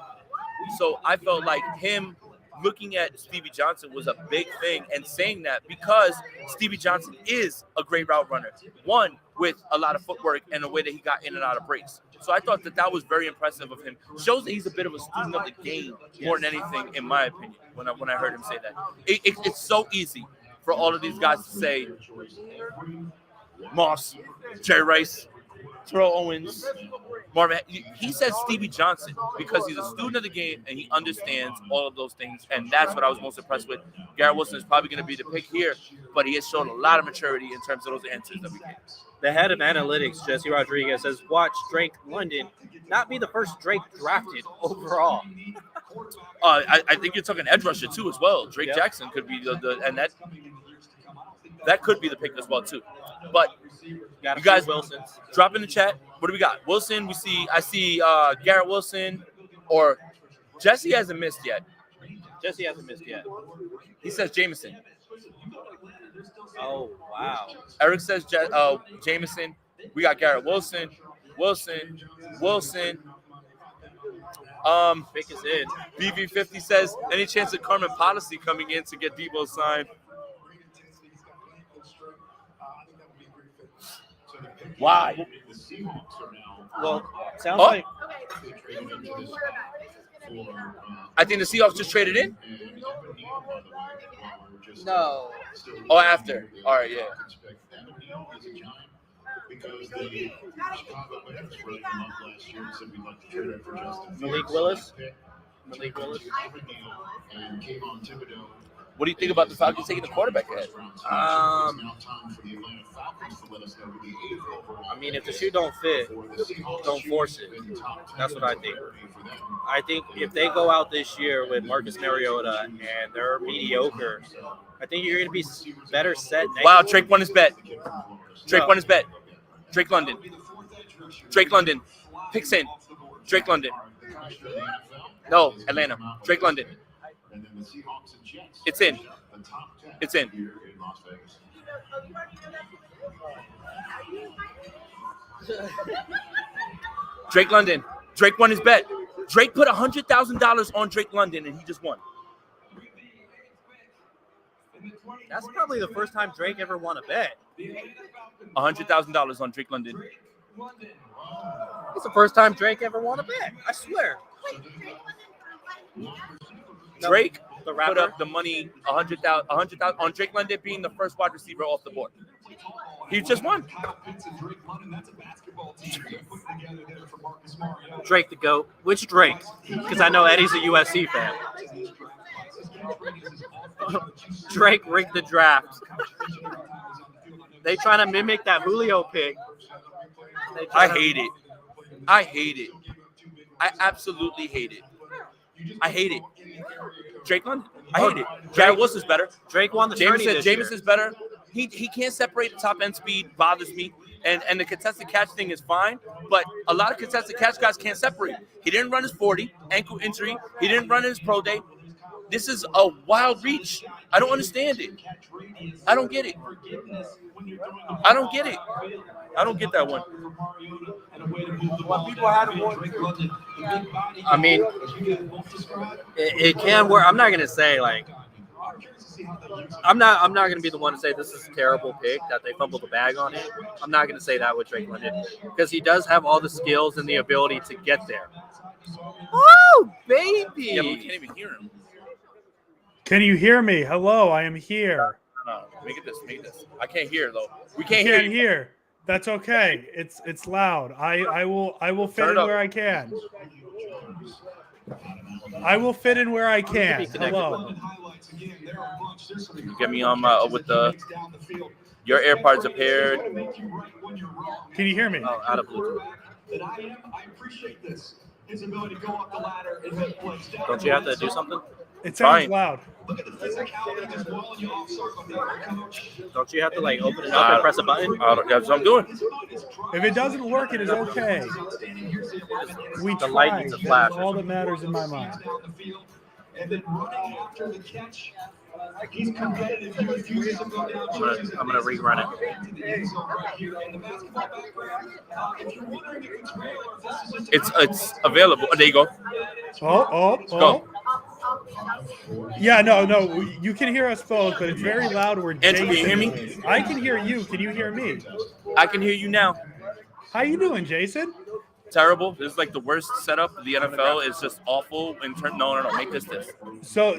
So I felt like him looking at Stevie Johnson was a big thing and saying that because Stevie Johnson is a great route runner, one with a lot of footwork and the way that he got in and out of breaks. So I thought that was very impressive of him. Shows that he's a bit of a student of the game more than anything, in my opinion, when I heard him say that. It's so easy for all of these guys to say Moss, Jerry Rice, Terrell Owens, Marvin. He says Stevie Johnson because he's a student of the game and he understands all of those things. And that's what I was most impressed with. Garrett Wilson is probably going to be the pick here, but he has shown a lot of maturity in terms of those answers that we gave. The head of analytics, Jesse Rodriguez, says, watch Drake London not be the first Drake drafted overall. I think you're talking edge rusher too as well. Drake Jackson could be and that could be the pick as well too. But you guys, Wilsons. Drop in the chat. What do we got? Wilson. I see Garrett Wilson, or Jesse hasn't missed yet. Jesse hasn't missed yet. He says Jameson. Oh wow. Eric says Jameson. We got Garrett Wilson. Wilson. Pick is in. BV50 says, any chance of Carmen Policy coming in to get Debo signed? Why? Well, sounds Oh. like I think the Seahawks just traded in. no. Oh, after. All right, yeah. Because the Chicago Bears wrote him up last year and said we'd like to trade him for Justin Malik Fields. Willis? Malik Willis. And came on Thibodeau. What do you think about the Falcons taking the quarterback ahead? I mean, if the shoe don't fit, don't force it. That's what I think. I think if they go out this year with Marcus Mariota and they're mediocre, I think you're going to be better set next Wow, year. Drake won his bet. Drake No. won his bet. Drake London. Picks in. Drake London. No, Atlanta. Drake London. It's in. It's in. Drake London. Drake won his bet. Drake put $100,000 on Drake London, and he just won. That's probably the first time Drake ever won a bet. $100,000 on Drake London. It's the first time Drake ever won a bet. I swear. Drake The put rapper. up the money, $100,000 on Drake London being the first wide receiver off the board. He just won. Drake the GOAT. Which Drake? Because I know Eddie's a USC fan. Drake rigged the draft. They trying to mimic that Julio pick. I hate it. I absolutely hate it. I hate it. Drake London. I hate it. Garrett Wilson's better. Drake won the tourney this year. Jameson's better. He can't separate the top end speed, bothers me. And the contested catch thing is fine, but a lot of contested catch guys can't separate. He didn't run his 40, ankle injury. He didn't run his pro day. This is a wild reach. I don't understand it. I don't get it. I don't get it. I don't get that one. I mean, it can work. I'm not gonna say like I'm not gonna be the one to say this is a terrible pick that they fumbled the bag on it. I'm not gonna say that with Drake London because he does have all the skills and the ability to get there. Oh, baby! Yeah, but we can't even hear him. Can you hear me? Hello, I am here. No, make it this. I can't hear though. We I can't hear can't you. hear. That's okay. It's loud. I will fit Turn in it up. where I can. I will fit in where I can. Hello. You get me on my with the your AirPods are paired. Can you hear me? Oh, out of Bluetooth. I appreciate this. His ability to go up the ladder and make plays. Don't you have to do something? It sounds Fine. loud. Look at the physicality as well. You off circle there, coach. Don't you have to like open it up and press a button? That's what I'm doing. If it doesn't work, it is okay. We The light tried. needs a That's flash. all that matters in my mind. Down the field, and then running after the catch. He's competitive. He refuses to go down. I'm gonna rerun it. To the end zone right here. And the basketball background. If you're wondering if it's real or if this is just It's available. Oh, there you go. Oh. Go. Yeah, no. You can hear us both, but it's very loud where Andrew, can you hear Jason me? is. I can hear you. Can you hear me? I can hear you now. How you doing, Jason? Terrible. This is like the worst setup of the NFL. It's just awful in terms. No. Make this. So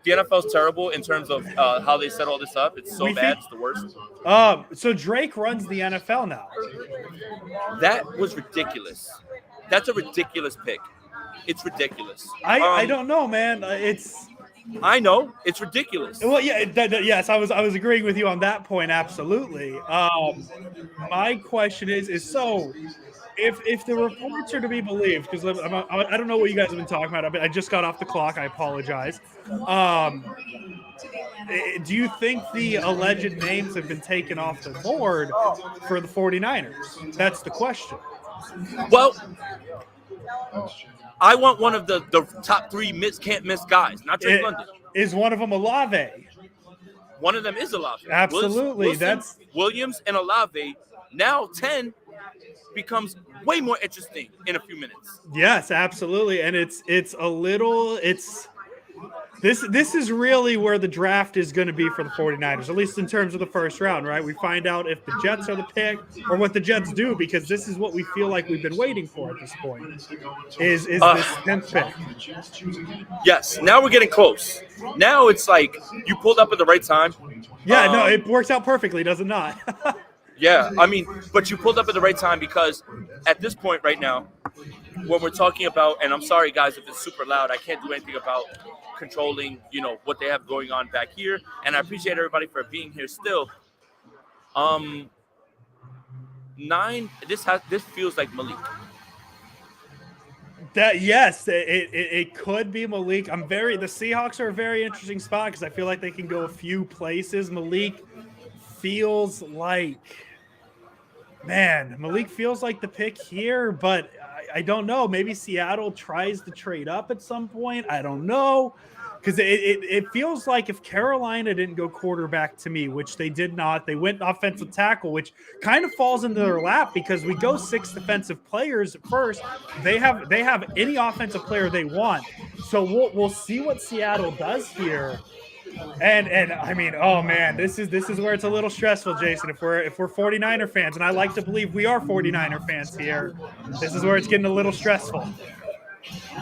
The NFL's terrible in terms of how they set all this up. It's so We bad. think- It's the worst. So Drake runs the NFL now. That was ridiculous. That's a ridiculous pick. It's ridiculous. I don't know, man. I know it's ridiculous. Well, yeah, yes, I was agreeing with you on that point. Absolutely. My question is so. If the reports are to be believed, because I don't know what you guys have been talking about. I just got off the clock. I apologize. Do you think the alleged names have been taken off the board for the 49ers? That's the question. Well, I want one of the top three can't miss guys, not Drake London. Is one of them Olave? One of them is Olave. Absolutely. Williams and Olave. Now 10 becomes way more interesting in a few minutes. Yes, absolutely. And it's this is really where the draft is going to be for the 49ers, at least in terms of the first round, right? We find out if the Jets are the pick or what the Jets do, because this is what we feel like we've been waiting for at this point, is this 10th pick. Yes, now we're getting close. Now it's like you pulled up at the right time. Yeah, no, it works out perfectly, does it not? Yeah, I mean, but you pulled up at the right time because at this point right now, when we're talking about, and I'm sorry guys if it's super loud, I can't do anything about controlling, what they have going on back here, and I appreciate everybody for being here still. 9. This feels like Malik. Yes, it could be Malik. The Seahawks are a very interesting spot because I feel like they can go a few places. Malik feels like the pick here, but I don't know. Maybe Seattle tries to trade up at some point. I don't know. Because it feels like if Carolina didn't go quarterback to me, which they did not, they went offensive tackle, which kind of falls into their lap because we go 6 defensive players first. They have any offensive player they want. So we'll see what Seattle does here. And I mean, oh man, this is where it's a little stressful, Jason. If we're 49er fans, and I like to believe we are 49er fans here, this is where it's getting a little stressful.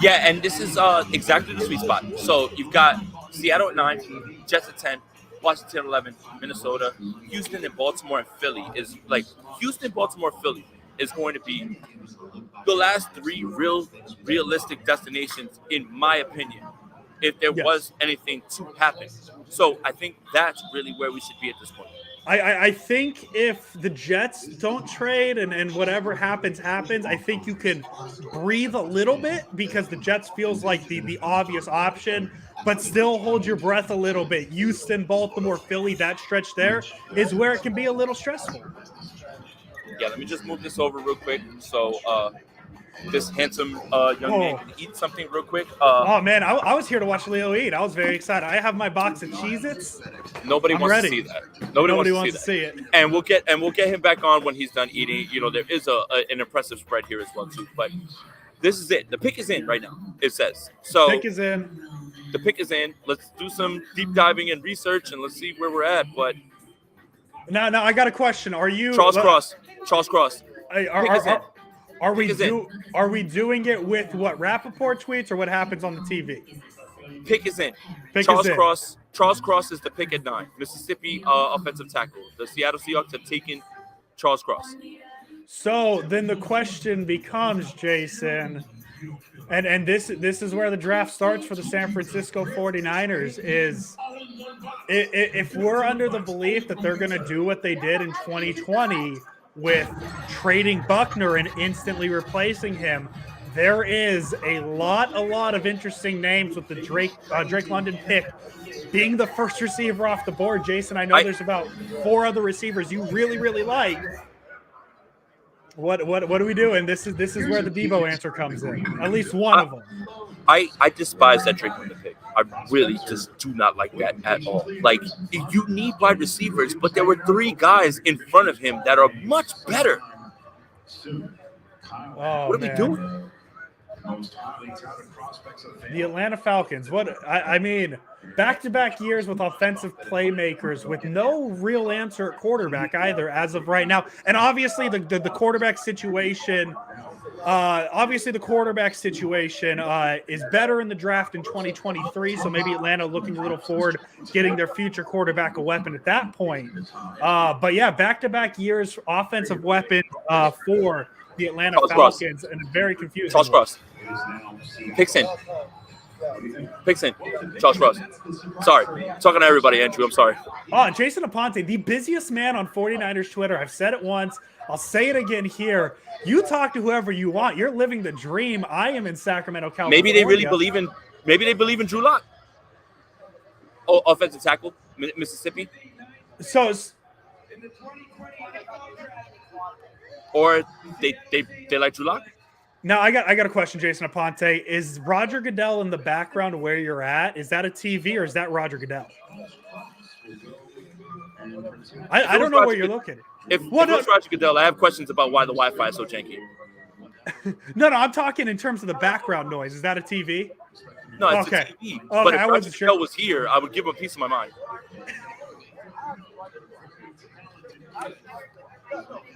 Yeah, and this is exactly the sweet spot. So you've got Seattle at 9, Jets at 10, Washington at 11, Minnesota, Houston, and Baltimore and Philly is like Houston, Baltimore, Philly is going to be the last 3 realistic destinations, in my opinion, if there was anything to happen. So I think that's really where we should be at this point. I think if the Jets don't trade and whatever happens, I think you can breathe a little bit because the Jets feels like the obvious option, but still hold your breath a little bit. Houston, Baltimore, Philly, that stretch there is where it can be a little stressful. Yeah, let me just move this over real quick so this handsome young man can eat something real quick. Oh man, I was here to watch Leo eat. I was very excited. I have my box of Cheez-Its. Nobody wants to see that. Nobody wants to see it. And we'll get him back on when he's done eating. There is an impressive spread here as well too. But this is it. The pick is in right now. It says so. Pick is in. The pick is in. Let's do some deep diving and research and let's see where we're at. But now I got a question. Are you Charles Cross? Are we doing it with what Rappaport tweets or what happens on the TV? Pick is in. Charles Cross is the pick at 9. Mississippi offensive tackle. The Seattle Seahawks have taken Charles Cross. So then the question becomes, Jason, and this is where the draft starts for the San Francisco 49ers, is if we're under the belief that they're going to do what they did in 2020 with trading Buckner and instantly replacing him, there is a lot of interesting names with the Drake London pick being the first receiver off the board. Jason, I know there's about 4 other receivers you really like. What are we doing? This is where the Debo answer comes in. At least one of them. I despise that Drake London pick. I really just do not like that at all. Like, you need wide receivers, but there were 3 guys in front of him that are much better. Oh, what are we doing? The Atlanta Falcons. I mean, back-to-back years with offensive playmakers with no real answer at quarterback either as of right now. And obviously the quarterback situation is better in the draft in 2023, so maybe Atlanta looking a little forward, getting their future quarterback a weapon at that point. But yeah, back-to-back years offensive weapon for the Atlanta Falcons, and very confusing. Charles Cross. Picks in. Charles Cross. Sorry. Talking to everybody, Andrew. I'm sorry. Oh, Jason Aponte, the busiest man on 49ers Twitter. I've said it once. I'll say it again here. You talk to whoever you want. You're living the dream. I am in Sacramento, California. Maybe they believe in Drew Lock. Oh, offensive tackle, Mississippi. So or they like Drew Lock. Now I got a question, Jason Aponte. Is Roger Goodell in the background where you're at? Is that a TV or is that Roger Goodell? I don't know where you're looking. If it was Roger Goodell, I have questions about why the Wi-Fi is so janky. No, I'm talking in terms of the background noise. Is that a TV? No, it's Okay. a TV. Okay, But if I Roger wasn't sure. Goodell was here, I would give him a piece of my mind.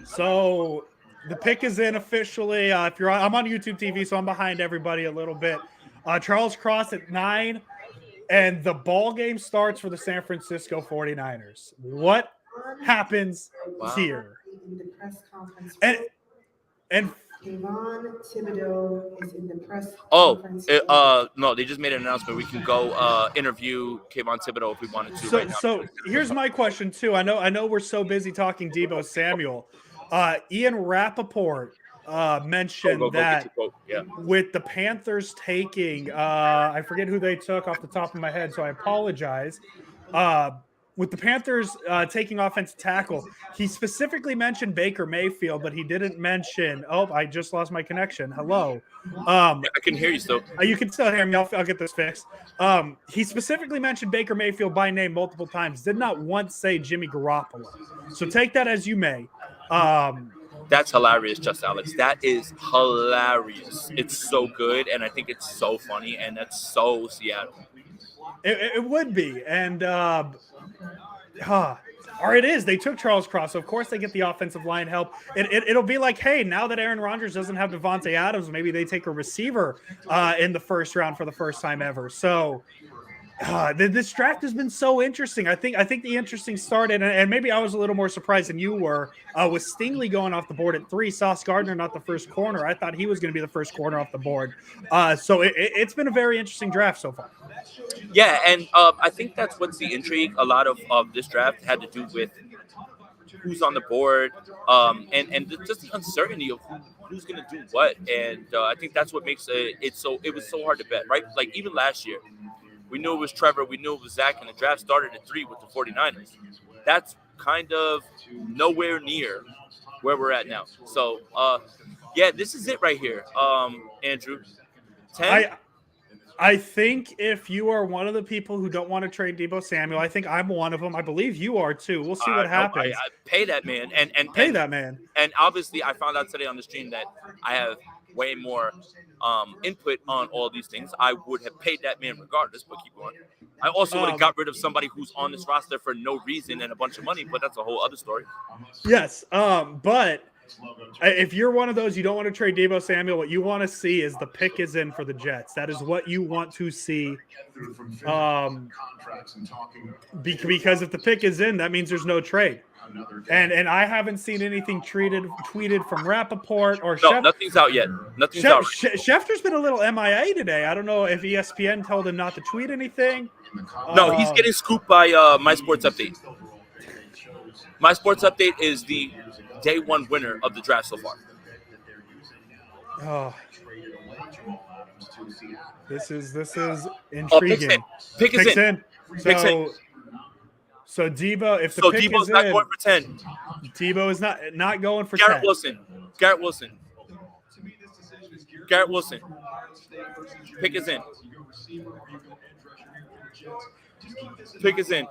So the pick is in officially. If you're, I'm on YouTube TV, so I'm behind everybody a little bit. Charles Cross at 9, and the ball game starts for the San Francisco 49ers. What happens here? In the press conference. And Yvonne Thibodeau is in the press conference. conference. No, they just made an announcement. We can go interview Kayvon Thibodeau if we wanted to right now. So here's my question too. I know we're so busy talking Deebo Samuel. Ian Rappaport mentioned that with the Panthers taking, I forget who they took off the top of my head, so I apologize. With the Panthers taking offensive tackle, he specifically mentioned Baker Mayfield, but he didn't mention. Oh, I just lost my connection. Hello. I can hear you still. You can still hear me. I'll get this fixed. He specifically mentioned Baker Mayfield by name multiple times. Did not once say Jimmy Garoppolo. So take that as you may. That's hilarious, Just Alex. That is hilarious. It's so good, and I think it's so funny, and that's so Seattle. It would be, and or it is. They took Charles Cross, so of course they get the offensive line help. It'll be like, hey, now that Aaron Rodgers doesn't have Devontae Adams, maybe they take a receiver in the first round for the first time ever. So this draft has been so interesting. I think the interesting started, and maybe I was a little more surprised than you were, with Stingley going off the board at 3. Sauce Gardner not the first corner. I thought he was going to be the first corner off the board. So it's been a very interesting draft so far. Yeah, and I think that's what's the intrigue. A lot of this draft had to do with who's on the board, and just the uncertainty of who's going to do what. And I think that's what makes it was so hard to bet, right? Like even last year, we knew it was Trevor, we knew it was Zach, and the draft started at 3 with the 49ers. That's kind of nowhere near where we're at now. So, yeah, this is it right here, Andrew. 10? I think if you are one of the people who don't want to trade Deebo Samuel, I think I'm one of them. I believe you are too. We'll see what happens. I pay that man, and pay that man. And obviously, I found out today on the stream that I have way more input on all these things. I would have paid that man regardless, but keep going. I also would have got rid of somebody who's on this roster for no reason and a bunch of money, but that's a whole other story. Yes, but if you're one of those, you don't want to trade Deebo Samuel. What you want to see is the pick is in for the Jets. That is what you want to see. Because if the pick is in, that means there's no trade. And I haven't seen anything tweeted from Rappaport or nothing's out yet. Nothing's out. Schefter's been a little MIA today. I don't know if ESPN told him not to tweet anything. No, he's getting scooped by My Sports Update. My Sports Update is the day one winner of the draft so far. Oh, this is intriguing. Pick is in. So Deebo, if the so pick Deebo's is not in, going for 10. Deebo is not going for Garrett 10. Wilson. Garrett Wilson. Garrett Wilson. Pick is in. Pick is in.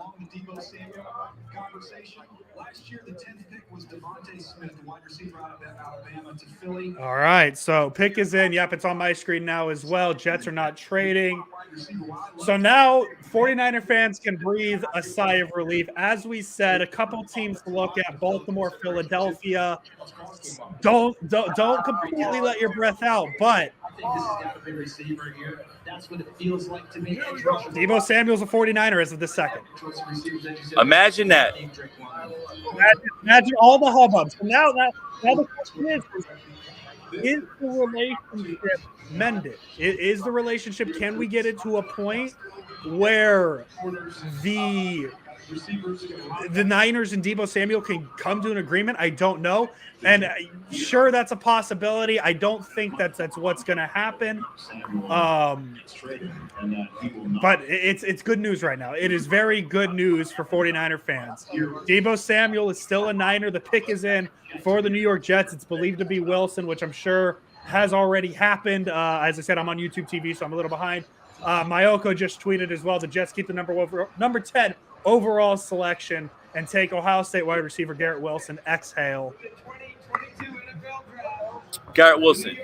Last year, the 10th pick was Devontae Smith, the wide receiver out of Alabama, to Philly. All right, so pick is in. Yep, it's on my screen now as well. Jets are not trading. So now 49er fans can breathe a sigh of relief. As we said, a couple teams to look at: Baltimore, Philadelphia. Don't completely let your breath out, but That's what it feels like to me. Deebo Samuel's a 49er as of the second. Imagine that. Imagine all the hubbub. So now the question is the relationship mended? Is the relationship, can we get it to a point where the Niners and Deebo Samuel can come to an agreement? I don't know. And sure, that's a possibility. I don't think that's what's going to happen. But it's good news right now. It is very good news for 49er fans. Deebo Samuel is still a Niner. The pick is in for the New York Jets. It's believed to be Wilson, which I'm sure has already happened. As I said, I'm on YouTube TV, so I'm a little behind. Mayoko just tweeted as well. The Jets keep the number 10 overall selection and take Ohio State wide receiver Garrett Wilson. Exhale. Garrett Wilson.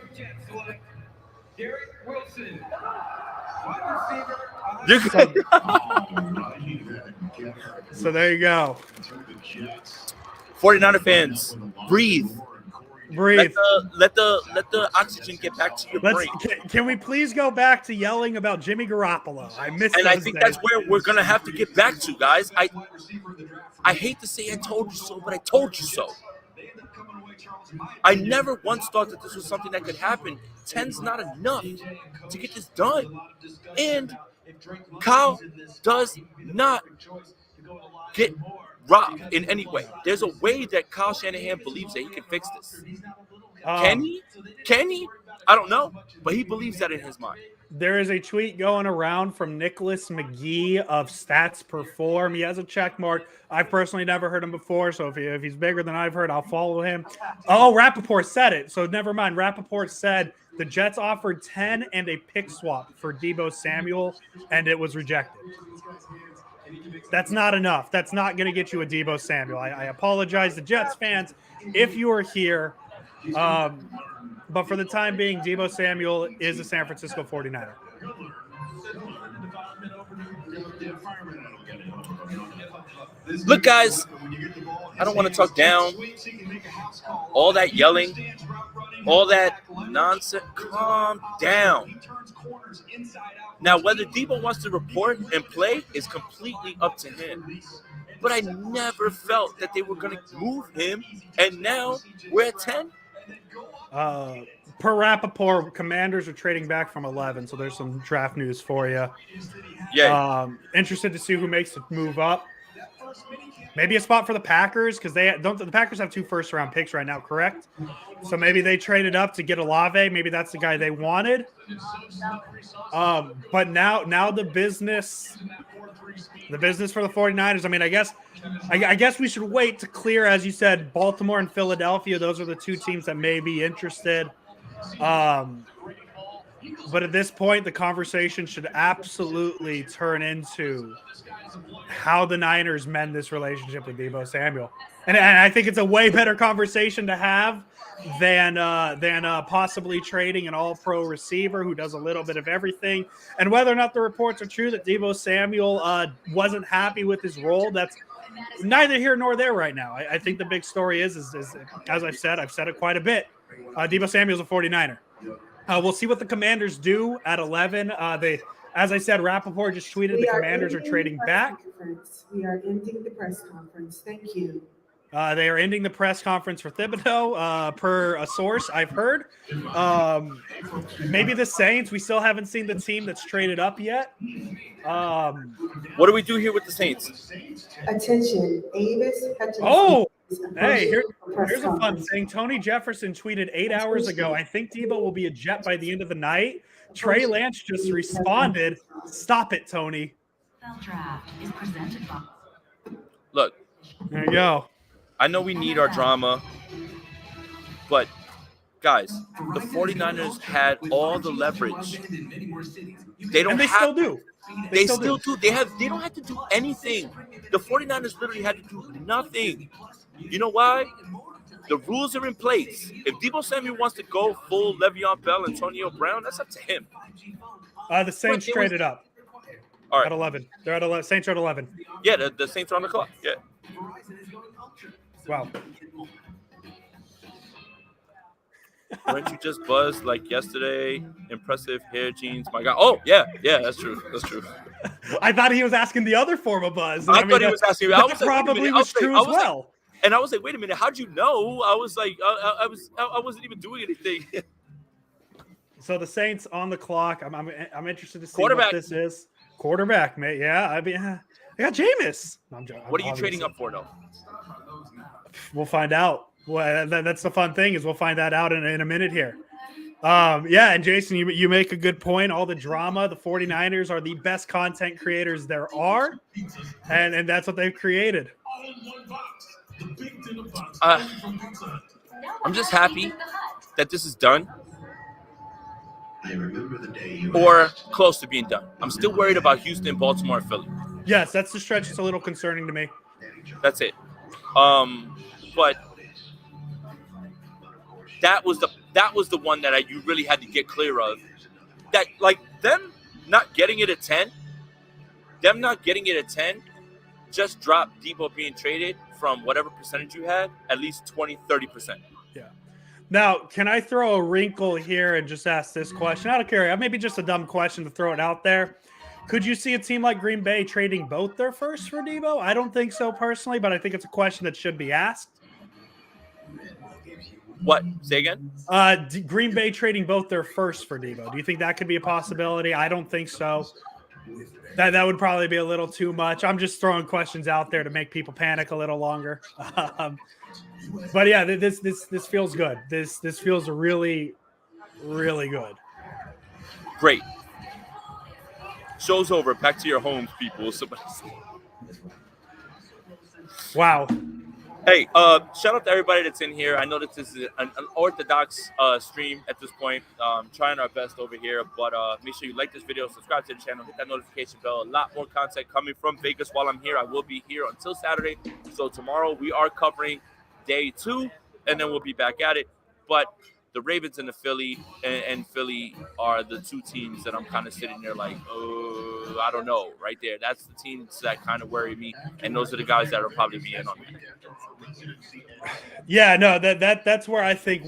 Garrett Wilson. Wide receiver. So there you go. 49er fans, breathe. Breathe. Let the oxygen get back to your brain. Can we please go back to yelling about Jimmy Garoppolo? I miss And those I think days. that's where we're gonna have to get back to, guys. I hate to say I told you so, but I told you so. I never once thought that this was something that could happen. 10's not enough to get this done. And Kyle does not get robbed in any way. There's a way that Kyle Shanahan believes that he can fix this. Can he? Can he? I don't know, but he believes that in his mind. There is a tweet going around from Nicholas McGee of Stats Perform. He has a check mark. I've personally never heard him before, so if he's bigger than I've heard, I'll follow him. Oh, Rappaport said it, so never mind. Rappaport said the Jets offered 10 and a pick swap for Deebo Samuel, and it was rejected. That's not enough. That's not going to get you a Deebo Samuel. I apologize to Jets fans if you are here. But for the time being, Deebo Samuel is a San Francisco 49er. Look, guys, I don't want to talk down. All that yelling, all that nonsense, calm down. Now, whether Deebo wants to report and play is completely up to him. But I never felt that they were going to move him, and now we're at 10. Per Rappaport, Commanders are trading back from 11, so there's some draft news for you. Yeah. Interested to see who makes the move up. Maybe a spot for the Packers, because the Packers have 2 first-round picks right now, correct? So maybe they traded up to get Olave. Maybe that's the guy they wanted. But now the business for the 49ers. I mean, I guess we should wait to clear, as you said, Baltimore and Philadelphia. Those are the 2 teams that may be interested. But at this point, the conversation should absolutely turn into how the Niners mend this relationship with Deebo Samuel. And I think it's a way better conversation to have than possibly trading an all-pro receiver who does a little bit of everything. And whether or not the reports are true that Deebo Samuel wasn't happy with his role, that's neither here nor there right now. I think the big story is as I've said it quite a bit, Deebo Samuel's a 49er. We'll see what the Commanders do at 11. As I said, Rappaport just tweeted the Commanders are trading back. We are ending the press conference. Thank you. They are ending the press conference for Thibodeau, per a source I've heard. Maybe the Saints. We still haven't seen the team that's traded up yet. What do we do here with the Saints? Attention, Avis Hutchinson. Oh, hey, here's a fun thing. Tony Jefferson tweeted 8 hours ago, I think Deebo will be a Jet by the end of the night. Trey Lance just responded, stop it, Tony. Look. There you go. I know we need our drama, but guys, the 49ers had all the leverage. They still do. They still do. They don't have to do anything. The 49ers literally had to do nothing. You know why? The rules are in place. If Deebo Samuel wants to go full Le'Veon Bell, Antonio Brown, that's up to him. The Saints traded up. All right. At 11. They're at 11. Saints are at 11. Yeah, the Saints are on the clock. Yeah. Wow. Weren't you just buzzed like yesterday? Impressive hair, jeans. My God. Oh, yeah, that's true. That's true. I thought he was asking the other form of buzz. I thought he was asking. That probably was true as well. And I was like, wait a minute, how'd you know? I was like, I wasn't even doing anything. So the Saints on the clock. I'm interested to see Quarterback. what this is. Quarterback, mate. Yeah, I got Jameis. What are you trading up for, though? We'll find out. Well, that's the fun thing is we'll find that out in a minute here. Yeah, and Jason, you make a good point. All the drama, the 49ers are the best content creators there are, and that's what they've created. I'm just happy that this is done or close to being done. I'm still worried about Houston, Baltimore, and Philly. Yes, that's the stretch. It's a little concerning to me. That's it. But that was the one that you really had to get clear of. That, like, them not getting it at 10, just dropped Debo being traded from whatever percentage you had, at least 20, 30%. Yeah. Now, can I throw a wrinkle here and just ask this question? Out of curiosity, maybe just a dumb question to throw it out there. Could you see a team like Green Bay trading both their firsts for Debo? I don't think so personally, but I think it's a question that should be asked. What? Say again? Green Bay trading both their firsts for Debo. Do you think that could be a possibility? I don't think so. That would probably be a little too much. I'm just throwing questions out there to make people panic a little longer. But yeah, this feels good. This feels really, really good. Great. Show's over. Back to your homes, people. Wow. Hey, shout out to everybody that's in here. I know that this is an unorthodox stream at this point. Trying our best over here, but make sure you like this video, subscribe to the channel, hit that notification bell. A lot more content coming from Vegas while I'm here. I will be here until Saturday. So tomorrow we are covering day 2, and then we'll be back at it. But the Ravens and the Philly and Philly are the two teams that I'm kind of sitting there like, oh, I don't know, right there. That's the teams that kind of worry me, and those are the guys that will probably be in on me. Yeah, no, that's where I think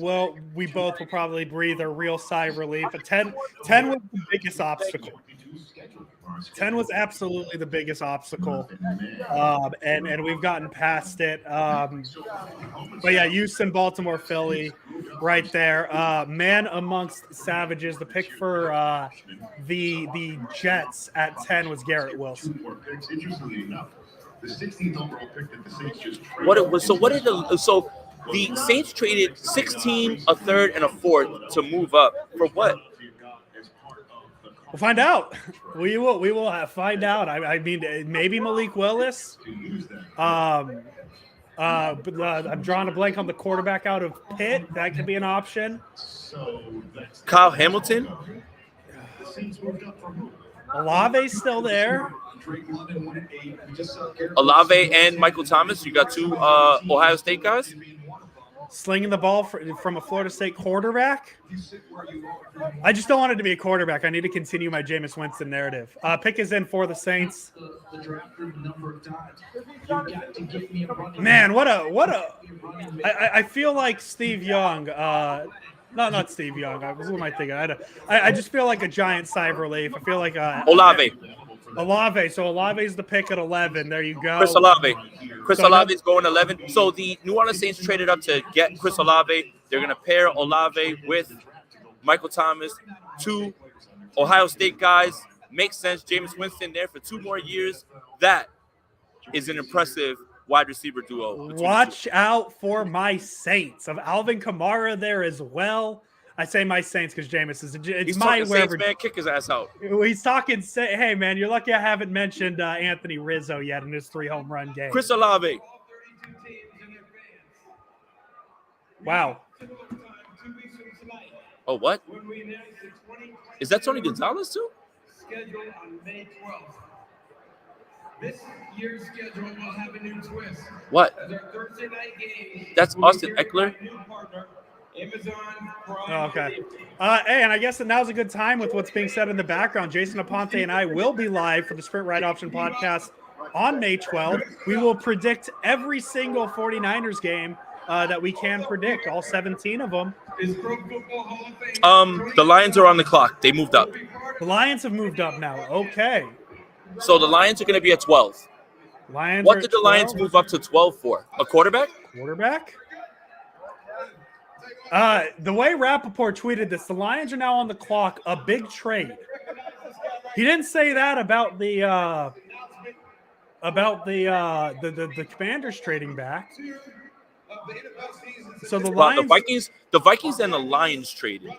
we both will probably breathe a real sigh of relief. But 10 was the biggest obstacle. 10 was absolutely the biggest obstacle, and we've gotten past it. But yeah, Houston, Baltimore, Philly, right there. Man amongst savages. The pick for the Jets at 10 was Garrett Wilson. The 16th overall pick that the Saints just the Saints traded 16, a third, and a fourth to move up for what? We'll find out. We will find out. I mean, maybe Malik Willis. But I'm drawing a blank on the quarterback out of Pitt. That could be an option. Kyle Hamilton. Olave's still there. Olave and Michael Thomas. You got two Ohio State guys. Slinging the ball from a Florida State quarterback. I just don't want it to be a quarterback. I need to continue my Jameis Winston narrative. Pick is in for the Saints. Man, what a! I feel like Steve Young. No, not Steve Young. Who am I thinking? I just feel like a giant sigh of relief. I feel like Olave. Olave. So Olave's the pick at 11. There you go. Chris Olave. Chris Olave is going 11. So the New Orleans Saints traded up to get Chris Olave. They're going to pair Olave with Michael Thomas, two Ohio State guys. Makes sense. Jameis Winston there for 2 more years. That is an impressive wide receiver duo. Watch out for my Saints. Of Alvin Kamara there as well. I say my Saints because Jameis is he's my wherever. Saints, man, kick his ass out. He's talking. Hey, man, you're lucky I haven't mentioned Anthony Rizzo yet in his 3 home run game. Chris Olave. Wow. Oh, what? Is that Tony Gonzalez too? Scheduled on May 12th. This year's schedule will have a new twist. What? As our Thursday night game. That's Austin Eckler. Amazon Prime. Oh, okay. Hey, and I guess that now's a good time with what's being said in the background. Jason Aponte and I will be live for the Sprint Right Option podcast on May 12th. We will predict every single 49ers game that we can predict, all 17 of them. The Lions are on the clock. They moved up. The Lions have moved up now. Okay. So the Lions are going to be at 12. Lions. What did the Lions move up to 12 for? A quarterback? Quarterback? The way Rappaport tweeted this, the Lions are now on the clock. A big trade. He didn't say that about the Commanders trading back. So the Lions, the Vikings and the Lions traded.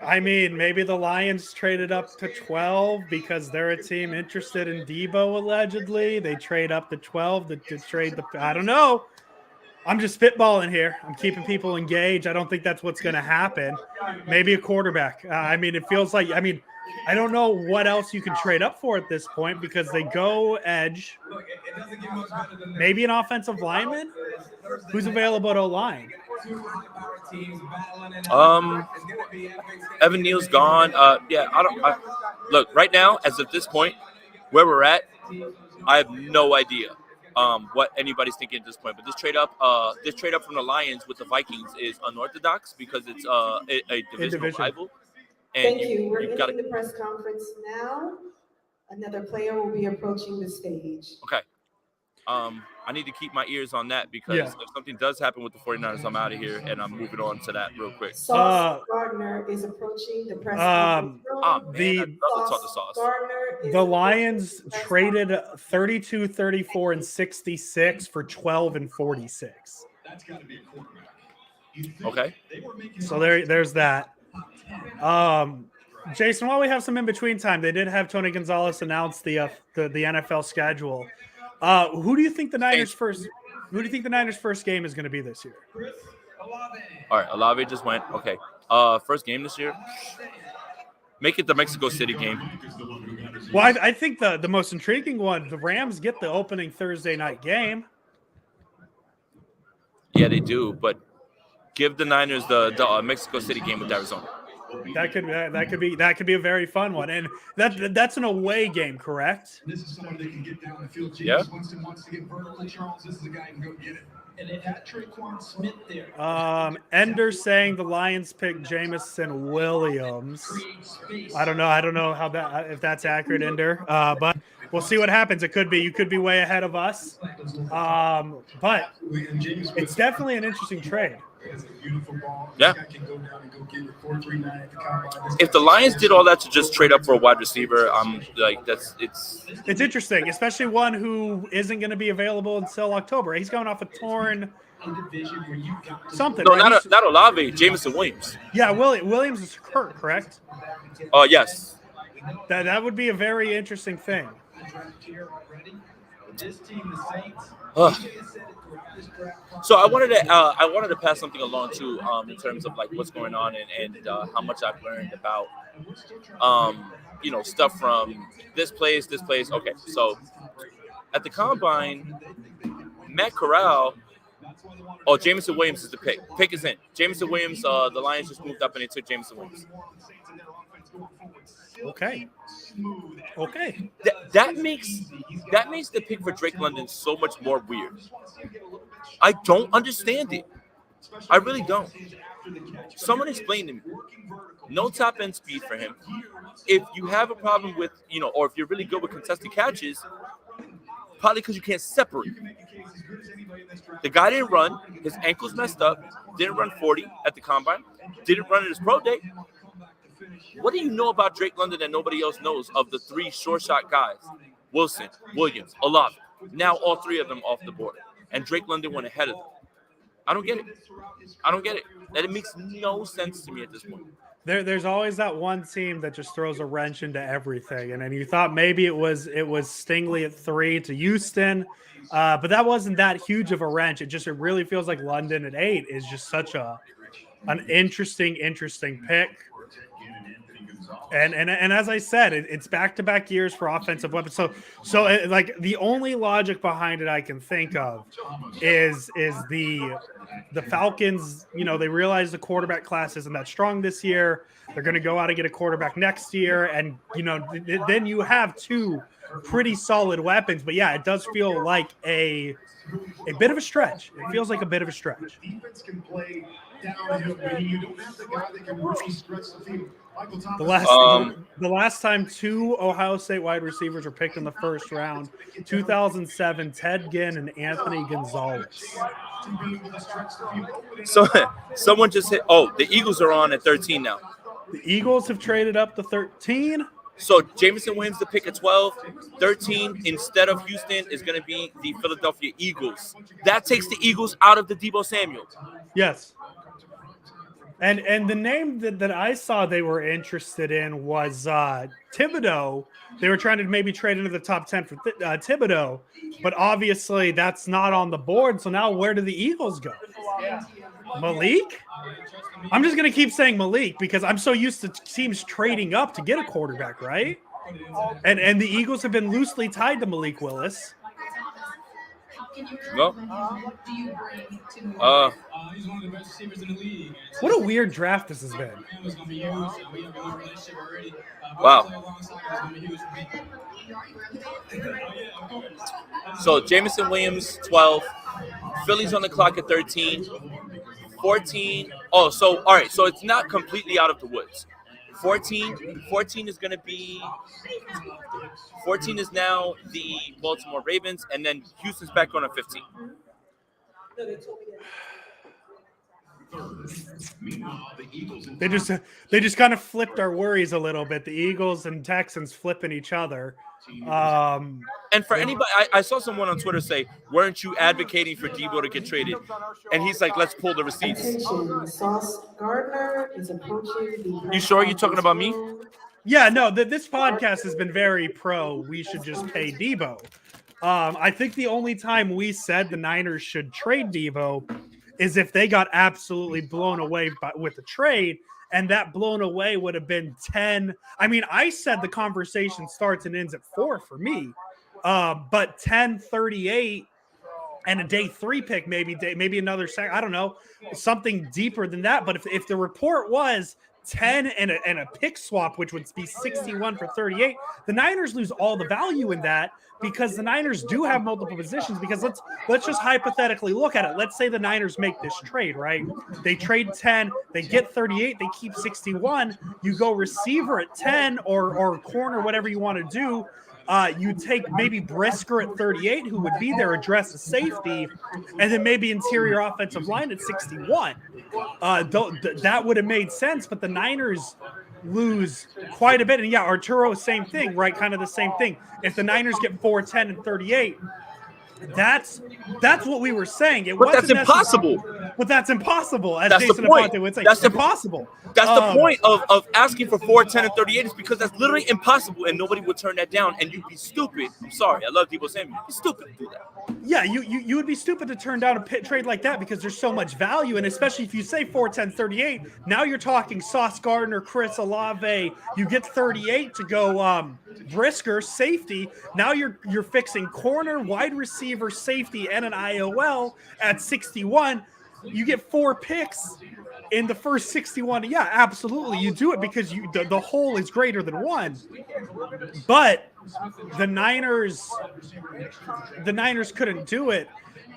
I mean, maybe the Lions traded up to 12 because they're a team interested in Debo, allegedly. They trade up to 12 to trade the – I don't know. I'm just spitballing here. I'm keeping people engaged. I don't think that's what's going to happen. Maybe a quarterback. I mean, it feels like – I mean, I don't know what else you can trade up for at this point because they go edge. Maybe an offensive lineman? Who's available at O-line? Evan Neal's gone. Look, right now, as of this point, where we're at, I have no idea what anybody's thinking at this point. But this trade up from the Lions with the Vikings is unorthodox because it's a divisional rival. And Thank you. We're you've got ending the press conference now. Another player will be approaching the stage. Okay. I need to keep my ears on that because if something does happen with the 49ers, I'm out of here and I'm moving on to that real quick. Sauce Gardner is approaching the press conference room. The Lions traded 32, 34, and 66 for 12 and 46. That's got to be a quarterback. Okay. So there's that. Jason, while we have some in between time, they did have Tony Gonzalez announce the NFL schedule. Who do you think the Niners first game is going to be this year? All right, Olave just went. Okay. First game this year. Make it the Mexico City game. Well, I think the most intriguing one, the Rams get the opening Thursday night game. Yeah, they do, but give the Niners the Mexico City game with Arizona. That could be a very fun one, and that's an away game, correct? This is someone that can get down the field. Yeah. Winston wants to get vertical. Charles, this is the guy who can go get it. And it had Traquan Smith there. Ender saying the Lions picked Jameson Williams. I don't know if that's accurate, Ender. But we'll see what happens. You could be way ahead of us. But it's definitely an interesting trade. Yeah. If the Lions did all that to just trade up for a wide receiver, I'm like, it's interesting, especially one who isn't going to be available until October. He's going off a torn something. No, right? not Olave, Jameson Williams. Yeah, Williams is hurt, correct? Yes. That would be a very interesting thing. So I wanted to pass something along too, in terms of like what's going on and how much I've learned about stuff from this place. Okay, so at the combine, Matt Corral. Oh, Jameson Williams is the pick. Pick is in. Jameson Williams. The Lions just moved up and they took Jameson Williams. Okay. That makes the pick for Drake London so much more weird. I don't understand it. I really don't. Someone explain to me. No top end speed for him. If you have a problem with, or if you're really good with contested catches, probably because you can't separate. The guy didn't run. His ankle's messed up. Didn't run 40 at the combine. Didn't run at his pro day. What do you know about Drake London that nobody else knows of the three short shot guys? Wilson, Williams, Olave. Now all three of them off the board. And Drake London went ahead of them. I don't get it. That it makes no sense to me at this point. There's always that one team that just throws a wrench into everything. And then you thought maybe it was Stingley at 3 to Houston. But that wasn't that huge of a wrench. It really feels like London at 8 is just such an interesting pick. And as I said, it's back-to-back years for offensive weapons. So like the only logic behind it I can think of is the Falcons. They realize the quarterback class isn't that strong this year. They're going to go out and get a quarterback next year, and then you have two pretty solid weapons. But yeah, it does feel like a bit of a stretch. It feels like a bit of a stretch. Defense can play downhill, but you don't have the guy that can really stretch the field. The last time 2 Ohio State wide receivers were picked in the first round, 2007, Ted Ginn and Anthony Gonzalez. So someone just hit. Oh, the Eagles are on at 13 now. The Eagles have traded up to 13. So Jameson Williams the pick at 12. 13 instead of Houston is going to be the Philadelphia Eagles. That takes the Eagles out of the Deebo Samuel. Yes. And the name that I saw they were interested in was Thibodeau. They were trying to maybe trade into the top 10 for Thibodeau, but obviously that's not on the board. So now where do the Eagles go? Malik? I'm just going to keep saying Malik because I'm so used to teams trading up to get a quarterback, right? And the Eagles have been loosely tied to Malik Willis. No. He's one of the best receivers in the league. What a weird draft this has been. It's going to be huge. We have a good relationship already. Wow. So Jameson Williams, 12. Philly's on the clock at 13. 14. Oh, so all right. So it's not completely out of the woods. 14 is going to be 14 is now the Baltimore Ravens, and then Houston's back on at 15. They just kind of flipped our worries a little bit. The Eagles and Texans flipping each other. And for anybody, I saw someone on Twitter say, "Weren't you advocating for Debo to get traded?" And he's like, "Let's pull the receipts." Attention, Sauce Gardner is approaching the. You sure you're talking about me? Yeah, no, this podcast has been very pro. We should just pay Debo. I think the only time we said the Niners should trade Debo is if they got absolutely blown away with the trade, and that blown away would have been 10. I mean, I said the conversation starts and ends at 4 for me, but 10-38 and a day 3 pick, maybe another second. I don't know, something deeper than that. But if the report was 10 and a pick swap, which would be 61 for 38, the Niners lose all the value in that because the Niners do have multiple positions. Because let's just hypothetically look at it. Let's say the Niners make this trade, right? They trade 10, they get 38, they keep 61. You go receiver at 10 or corner, whatever you want to do. You take maybe Brisker at 38, who would be their address of safety, and then maybe interior offensive line at 61. That would have made sense, but the Niners lose quite a bit. And yeah, Arturo, same thing, right? Kind of the same thing. If the Niners get 4, 10, and 38, that's what we were saying. But that's impossible. But that's impossible. As That's Jason the point. Aponte would say, That's the impossible. That's the point of asking for 4, 10, and 38 is because that's literally impossible, and nobody would turn that down. And you'd be stupid. I'm sorry, I love Debo Samuel. You'd be stupid to do that. Yeah, you would be stupid to turn down a trade like that because there's so much value, and especially if you say 4, 10, 38, now you're talking Sauce Gardner, Chris Olave. You get 38 to go Brisker, safety. Now you're fixing corner, wide receiver, safety, and an IOL at 61. You get 4 picks in the first 61. Yeah, absolutely. You do it because the whole is greater than 1. But the Niners couldn't do it.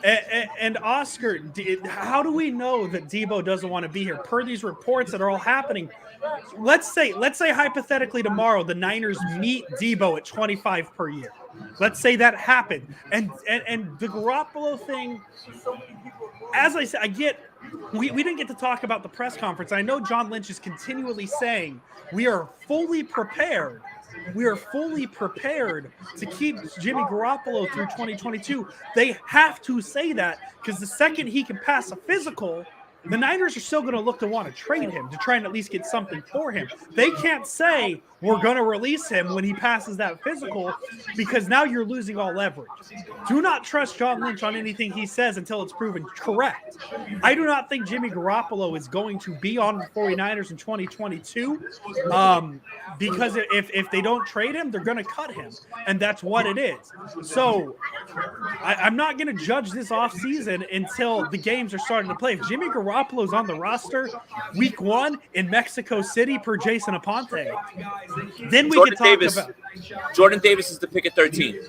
And Oscar, how do we know that Debo doesn't want to be here? Per these reports that are all happening, let's say hypothetically tomorrow the Niners meet Debo at 25 per year. Let's say that happened, and the Garoppolo thing. As I said, we didn't get to talk about the press conference. I know John Lynch is continually saying we are fully prepared. We are fully prepared to keep Jimmy Garoppolo through 2022. They have to say that because the second he can pass a physical, the Niners are still going to look to want to trade him to try and at least get something for him. They can't say we're going to release him when he passes that physical because now you're losing all leverage. Do not trust John Lynch on anything he says until it's proven correct. I do not think Jimmy Garoppolo is going to be on the 49ers in 2022 because if they don't trade him, they're going to cut him, and that's what it is. So I'm not going to judge this offseason until the games are starting to play. If Jimmy Garoppolo's on the roster week 1 in Mexico City per Jason Aponte, then we can talk about Jordan Davis is the pick at 13.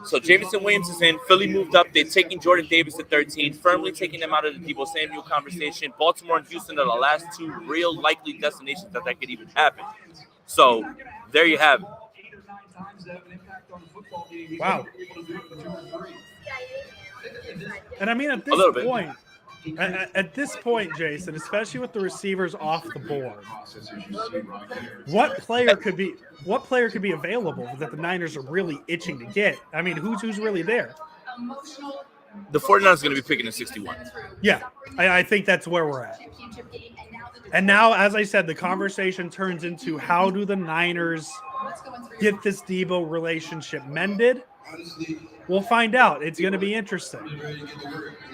So Jameson Williams is in. Philly moved up. They're taking Jordan Davis at 13, firmly taking them out of the Debo Samuel conversation. Baltimore and Houston are the last 2 real likely destinations that could even happen. So there you have it. Wow. And I mean, at this point, Jason, especially with the receivers off the board, what player could be available that the Niners are really itching to get? I mean, who's really there? The 49ers are going to be picking at 61. Yeah, I think that's where we're at. And now, as I said, the conversation turns into how do the Niners get this Debo relationship mended? We'll find out. It's going to be interesting.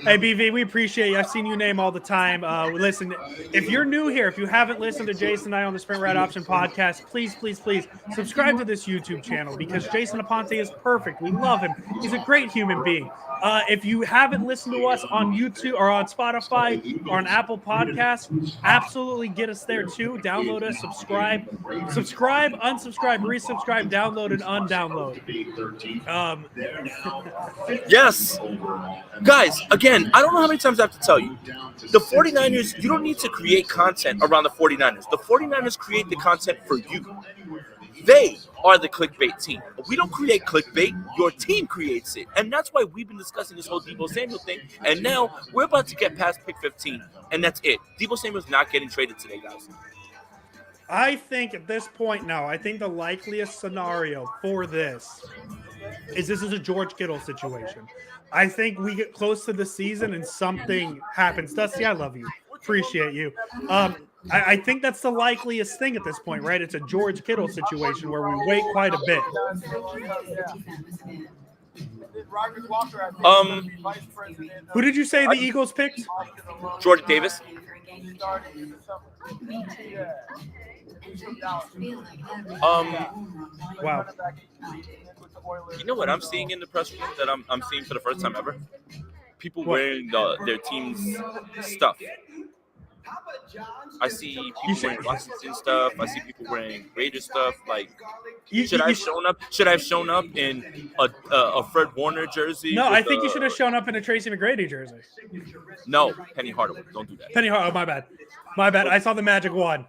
Hey, BV, we appreciate you. I've seen you name all the time. Listen, if you're new here, if you haven't listened to Jason and I on the Sprint Red Option podcast, please subscribe to this YouTube channel because Jason Aponte is perfect. We love him. He's a great human being. If you haven't listened to us on YouTube or on Spotify or on Apple Podcasts, absolutely get us there too. Download us, subscribe, unsubscribe, resubscribe, download, and undownload. Yes. Guys, again, I don't know how many times I have to tell you. The 49ers, you don't need to create content around the 49ers. The 49ers create the content for you. They are the clickbait team. We don't create clickbait. Your team creates it. And that's why we've been discussing this whole Deebo Samuel thing. And now we're about to get past pick 15. And that's it. Deebo Samuel's not getting traded today, guys. I think at this point now, I think the likeliest scenario for this is a George Kittle situation. I think we get close to the season and something happens. Dusty, I love you. Appreciate you. I think that's the likeliest thing at this point, right? It's a George Kittle situation where we wait quite a bit. Who did you say the Eagles picked? Jordan Davis. Wow. You know what I'm seeing in the press room that I'm seeing for the first time ever? People wearing their team's stuff. I see people wearing Washington stuff. I see people wearing Raiders stuff. Like, should I have shown up in a Fred Warner jersey? No, I think you should have shown up in a Tracy McGrady jersey. No, Penny Hardaway. Don't do that. Penny Hardaway. Oh, my bad. I saw the Magic one.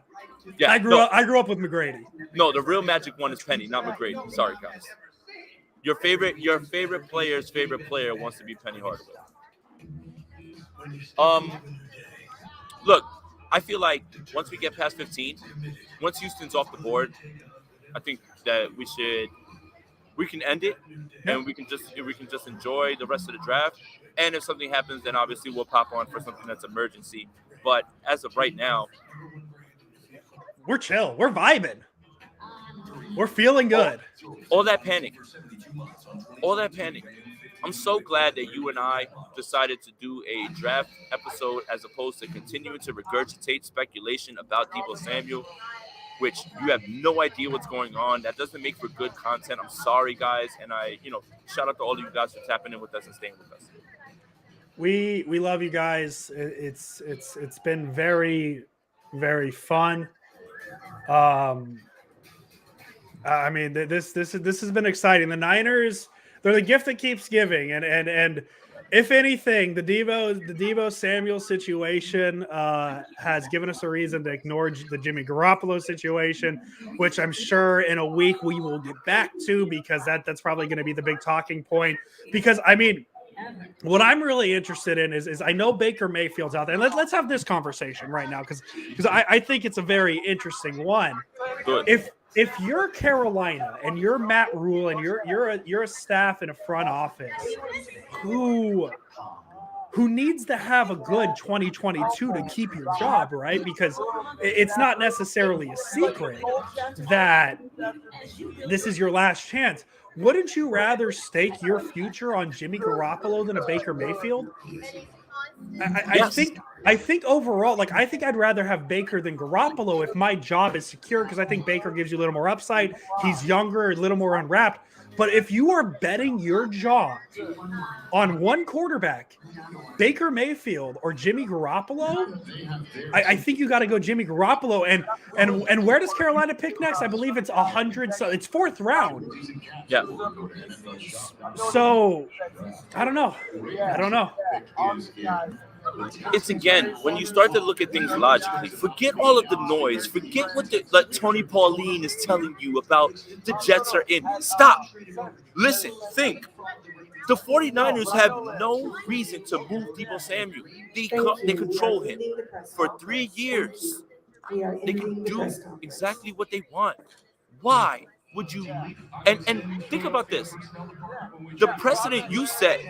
Yeah, I grew up with McGrady. No, the real Magic one is Penny, not McGrady. Sorry, guys. Your favorite player's favorite player wants to be Penny Hardaway. Look, I feel like once we get past 15, once Houston's off the board, I think that we can end it, and we can just enjoy the rest of the draft. And if something happens, then obviously we'll pop on for something that's emergency. But as of right now, we're chill. We're vibing. We're feeling good. All that panic. I'm so glad that you and I decided to do a draft episode as opposed to continuing to regurgitate speculation about Deebo Samuel, which you have no idea what's going on. That doesn't make for good content. I'm sorry, guys. And shout out to all of you guys for tapping in with us and staying with us. We love you guys. It's been very, very fun. I mean, this has been exciting. The Niners, they're the gift that keeps giving, and if anything, the Deebo Samuel situation has given us a reason to ignore the Jimmy Garoppolo situation, which I'm sure in a week we will get back to because that's probably going to be the big talking point. Because I mean, what I'm really interested in is I know Baker Mayfield's out there, and let's have this conversation right now because I think it's a very interesting one. Good. If you're Carolina and you're Matt Rule and you're a staff in a front office who needs to have a good 2022 to keep your job, right? Because it's not necessarily a secret that this is your last chance. Wouldn't you rather stake your future on Jimmy Garoppolo than a Baker Mayfield? I think overall, I think I'd rather have Baker than Garoppolo if my job is secure because I think Baker gives you a little more upside. He's younger, a little more unwrapped. But if you are betting your job on one quarterback, Baker Mayfield or Jimmy Garoppolo, I think you got to go Jimmy Garoppolo. And where does Carolina pick next? I believe it's 100. So it's 4th round. Yeah. So I don't know. It's again, when you start to look at things logically, forget all of the noise, forget what Tony Pauline is telling you about the Jets are in. Stop. Listen, think. The 49ers have no reason to move Deebo Samuel. They control him for 3 years. They can do exactly what they want. Why would you? And think about this. The precedent you set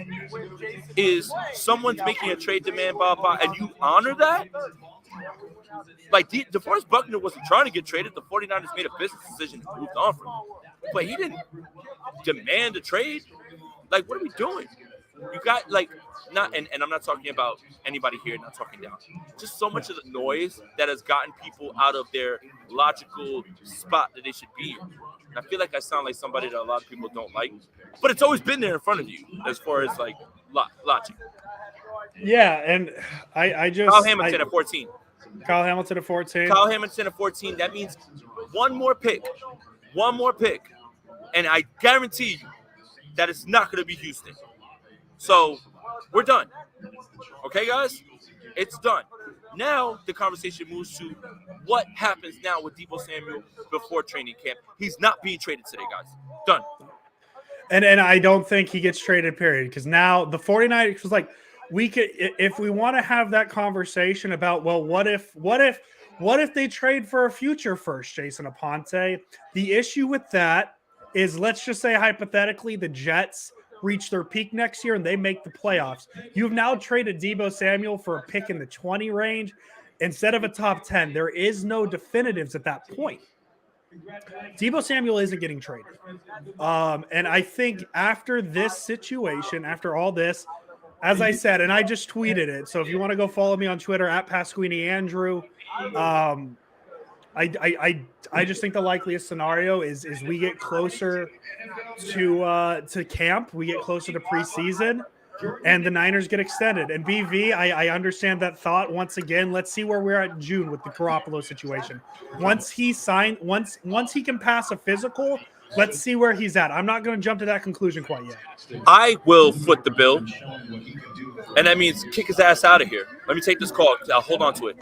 is someone's making a trade demand, and you honor that? Like, DeForest Buckner wasn't trying to get traded. The 49ers made a business decision and moved on from him. But he didn't demand a trade. Like, what are we doing? You got like not, and I'm not talking about anybody here, not talking down. Just so much of the noise that has gotten people out of their logical spot that they should be in. And I feel like I sound like somebody that a lot of people don't like, but it's always been there in front of you as far as like logic. Yeah, and I just Kyle Hamilton at 14. Kyle Hamilton at 14. Kyle Hamilton at 14. That means one more pick, and I guarantee you that it's not going to be Houston. So we're done. Okay, guys? It's done. Now the conversation moves to what happens now with Deebo Samuel before training camp. He's not being traded today, guys. Done. And I don't think he gets traded, period. Because now the 49ers was like, we could, if we want to have that conversation about, well, what if they trade for a future first, Jason Aponte? The issue with that is, let's just say hypothetically the Jets reach their peak next year and they make the playoffs. You've now traded Deebo Samuel for a pick in the 20 range instead of a top 10. There is no definitives at that point. Deebo Samuel isn't getting traded. And I think after this situation, after all this, as I said, and I just tweeted it, so if you want to go follow me on Twitter at Pasquini Andrew, I just think the likeliest scenario is we get closer to camp, we get closer to preseason, and the Niners get extended. And BV, I understand that thought. Once again, let's see where we're at in June with the Garoppolo situation. Once he can pass a physical, let's see where he's at. I'm not going to jump to that conclusion quite yet. I will foot the bill, and that means kick his ass out of here. Let me take this call. I'll hold on to it.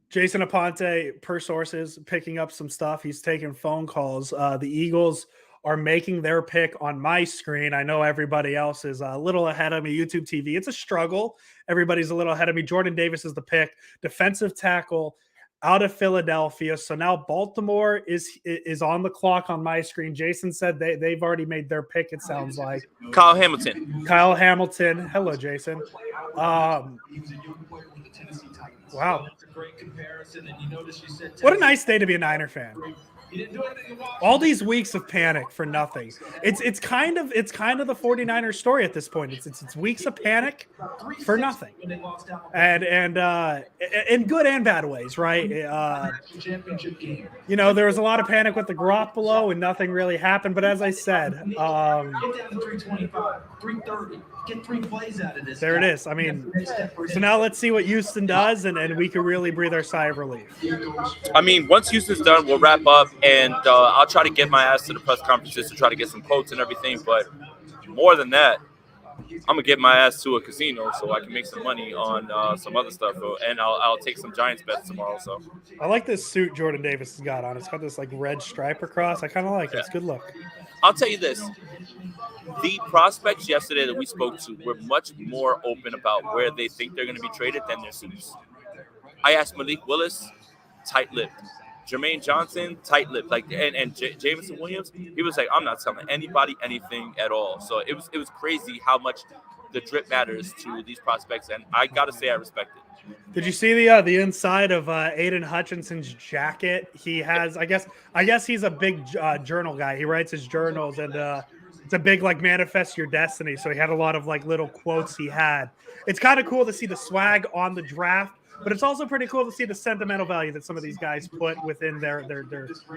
Jason Aponte, per sources, picking up some stuff. He's taking phone calls. The Eagles are making their pick on my screen. I know everybody else is a little ahead of me. YouTube TV, it's a struggle. Everybody's a little ahead of me. Jordan Davis is the pick. Defensive tackle out of Philadelphia. So now Baltimore is on the clock on my screen. Jason said they've already made their pick, it sounds like. Kyle Hamilton. Hello, Jason. Wow. What a nice day to be a Niner fan. All these weeks of panic for nothing. It's kind of the 49ers story at this point. It's weeks of panic for nothing. And in good and bad ways, right? There was a lot of panic with the Garoppolo and nothing really happened. But as I said, there it is. I mean, so now let's see what Houston does, and we can really breathe our sigh of relief. I mean, once Houston's done, we'll wrap up, and I'll try to get my ass to the press conferences to try to get some quotes and everything. But more than that, I'm gonna get my ass to a casino so I can make some money on some other stuff, and I'll take some Giants bets tomorrow. So I like this suit Jordan Davis has got on. It's got this like red stripe across. I kind of like it. It's a good look. I'll tell you this. The prospects yesterday that we spoke to were much more open about where they think they're going to be traded than their suits. I asked Malik Willis, tight-lipped. Jermaine Johnson, tight-lipped. And Jameson Williams, he was like, I'm not telling anybody anything at all. So it was crazy how much the drip matters to these prospects, and I got to say I respect it. Did you see the inside of Aiden Hutchinson's jacket? He has, I guess he's a big journal guy. He writes his journals, and it's a big like manifest your destiny. So he had a lot of like little quotes he had. It's kind of cool to see the swag on the draft, but it's also pretty cool to see the sentimental value that some of these guys put within their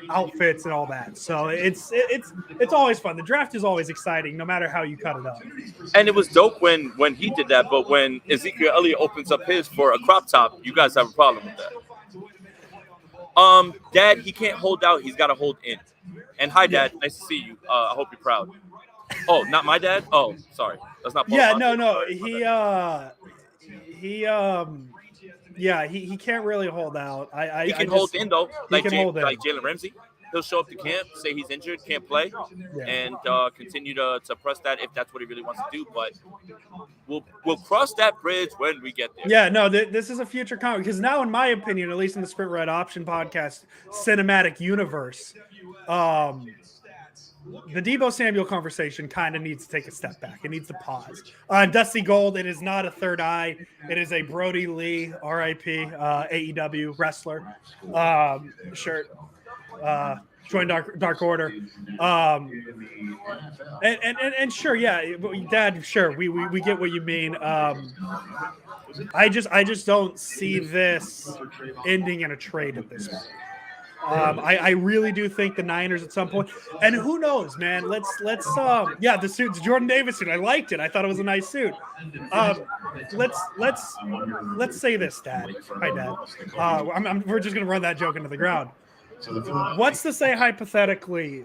outfits and all that. So it's always fun. The draft is always exciting, no matter how you cut it up. And it was dope when he did that, but when Ezekiel Elliott opens up his for a crop top, you guys have a problem with that. Dad, he can't hold out. He's got to hold in. And hi, Dad. Nice to see you. I hope you're proud. Oh, not my dad? Oh, sorry. That's not Paul. Yeah, no. He can't really hold out. He can hold in though, like Jalen Ramsey. He'll show up to camp, say he's injured, can't play, and continue to press that if that's what he really wants to do. But we'll cross that bridge when we get there. Yeah, no, this is a future comment because now, in my opinion, at least in the Sprint Red Option podcast cinematic universe, the Deebo Samuel conversation kind of needs to take a step back. It needs to pause. Dusty Gold, it is not a third eye. It is a Brody Lee, RIP, AEW wrestler shirt. join Dark Order. And sure, yeah, Dad, sure, we get what you mean. I just don't see this ending in a trade at this point. I really do think the Niners at some point, and who knows, man. Let's yeah, the suit, the Jordan Davis suit. I liked it. I thought it was a nice suit. Let's say this, Dad. Hi, Dad. We're just gonna run that joke into the ground. What's to say hypothetically,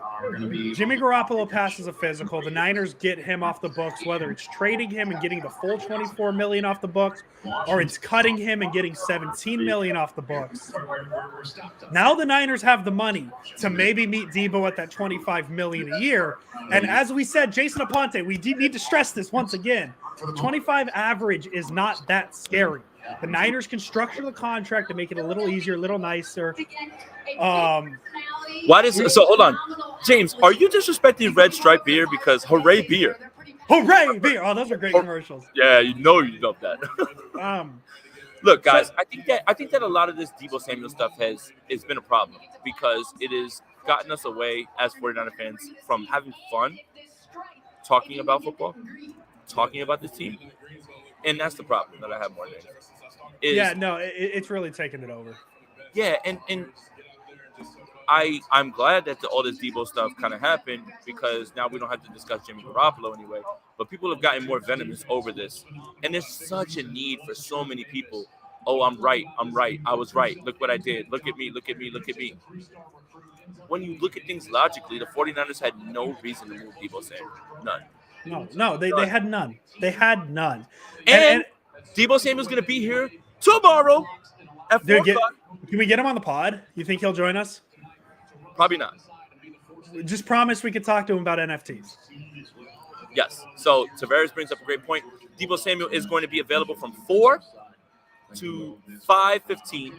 Jimmy Garoppolo passes a physical, the Niners get him off the books, whether it's trading him and getting the full $24 million off the books, or it's cutting him and getting $17 million off the books. Now the Niners have the money to maybe meet Debo at that $25 million a year. And as we said, Jason Aponte, we need to stress this once again. 25 average is not that scary. The Niners can structure the contract to make it a little easier, a little nicer. Why does so? Hold on, James. Are you disrespecting Red Stripe beer? Because hooray beer, hooray beer! Oh, those are great commercials. Yeah, you love that. Look, guys, I think that a lot of this Deebo Samuel stuff has been a problem because it has gotten us away as 49er fans from having fun talking about football, talking about this team, and that's the problem that I have more than anything. It's really taken it over. Yeah, and I'm glad that all this Debo stuff kind of happened because now we don't have to discuss Jimmy Garoppolo anyway. But people have gotten more venomous over this, and there's such a need for so many people. Oh, I'm right. I was right. Look what I did. Look at me. When you look at things logically, the 49ers had no reason to move Debo Samuel. None. No, they had none. They had none. And Debo Samuel's going to be here tomorrow at 4 o'clock. Can we get him on the pod? You think he'll join us? Probably not. Just promise we could talk to him about NFTs. Yes. So Tavares brings up a great point. Debo Samuel is going to be available from 4 to 5:15,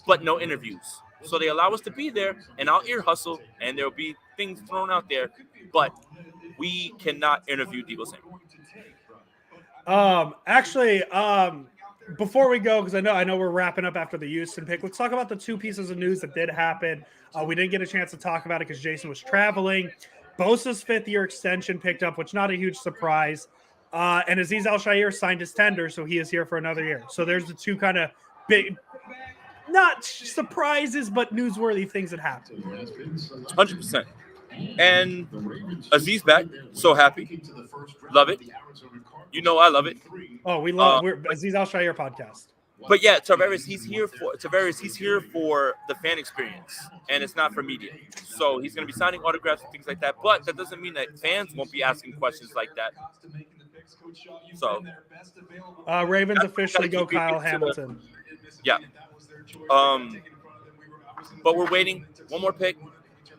but no interviews. So they allow us to be there, and I'll ear hustle, and there'll be things thrown out there, but we cannot interview Debo Samuel. Before we go, because I know we're wrapping up after the Houston pick, let's talk about the two pieces of news that did happen. We didn't get a chance to talk about it because Jason was traveling. Bosa's 5th-year extension picked up, which not a huge surprise. And Azeez Al-Shaair signed his tender, so he is here for another year. So there's the two kind of big, not surprises, but newsworthy things that happened. 100%. And Azeez back, so happy. Love it. You know I love it. Oh, we love we're Azeez Al-Shaair podcast. But yeah, Tavares, he's here for the fan experience, and it's not for media. So he's going to be signing autographs and things like that. But that doesn't mean that fans won't be asking questions like that. So Ravens officially go Kyle Hamilton. Yeah. But we're waiting one more pick,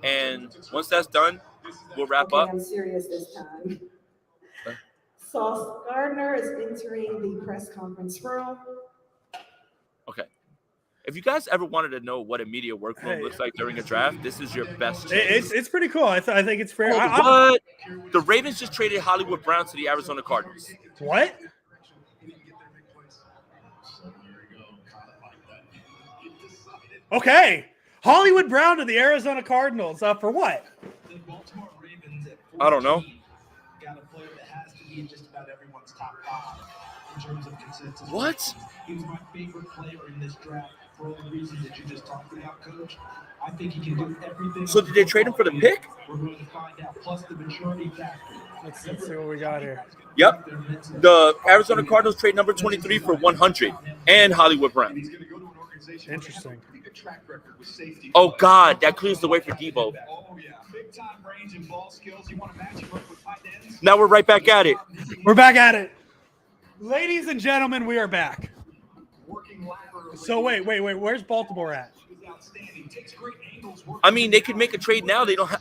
and once that's done, we'll wrap up. I'm serious this time. Sauce Gardner is entering the press conference room. Okay. If you guys ever wanted to know what a media workflow looks like during a draft, this is your best chance. It's pretty cool. I think it's fair. But the Ravens just traded Hollywood Brown to the Arizona Cardinals. What? Okay. Hollywood Brown to the Arizona Cardinals. For what? I don't know. What? He was my favorite player in this draft for all the reasons that you just talked about, Coach. I think he can do everything. So did they trade him for the pick? We're going to find out. Plus the maturity factor. Let's see what we got here. Yep. The Arizona Cardinals trade number 23 for 100 and Hollywood Brown. Interesting. Oh, God. That clears the way for Debo. Now we're right back at it. We're back at it. Ladies and gentlemen, we are back. So wait. Where's Baltimore at? I mean, they could make a trade now. They don't have.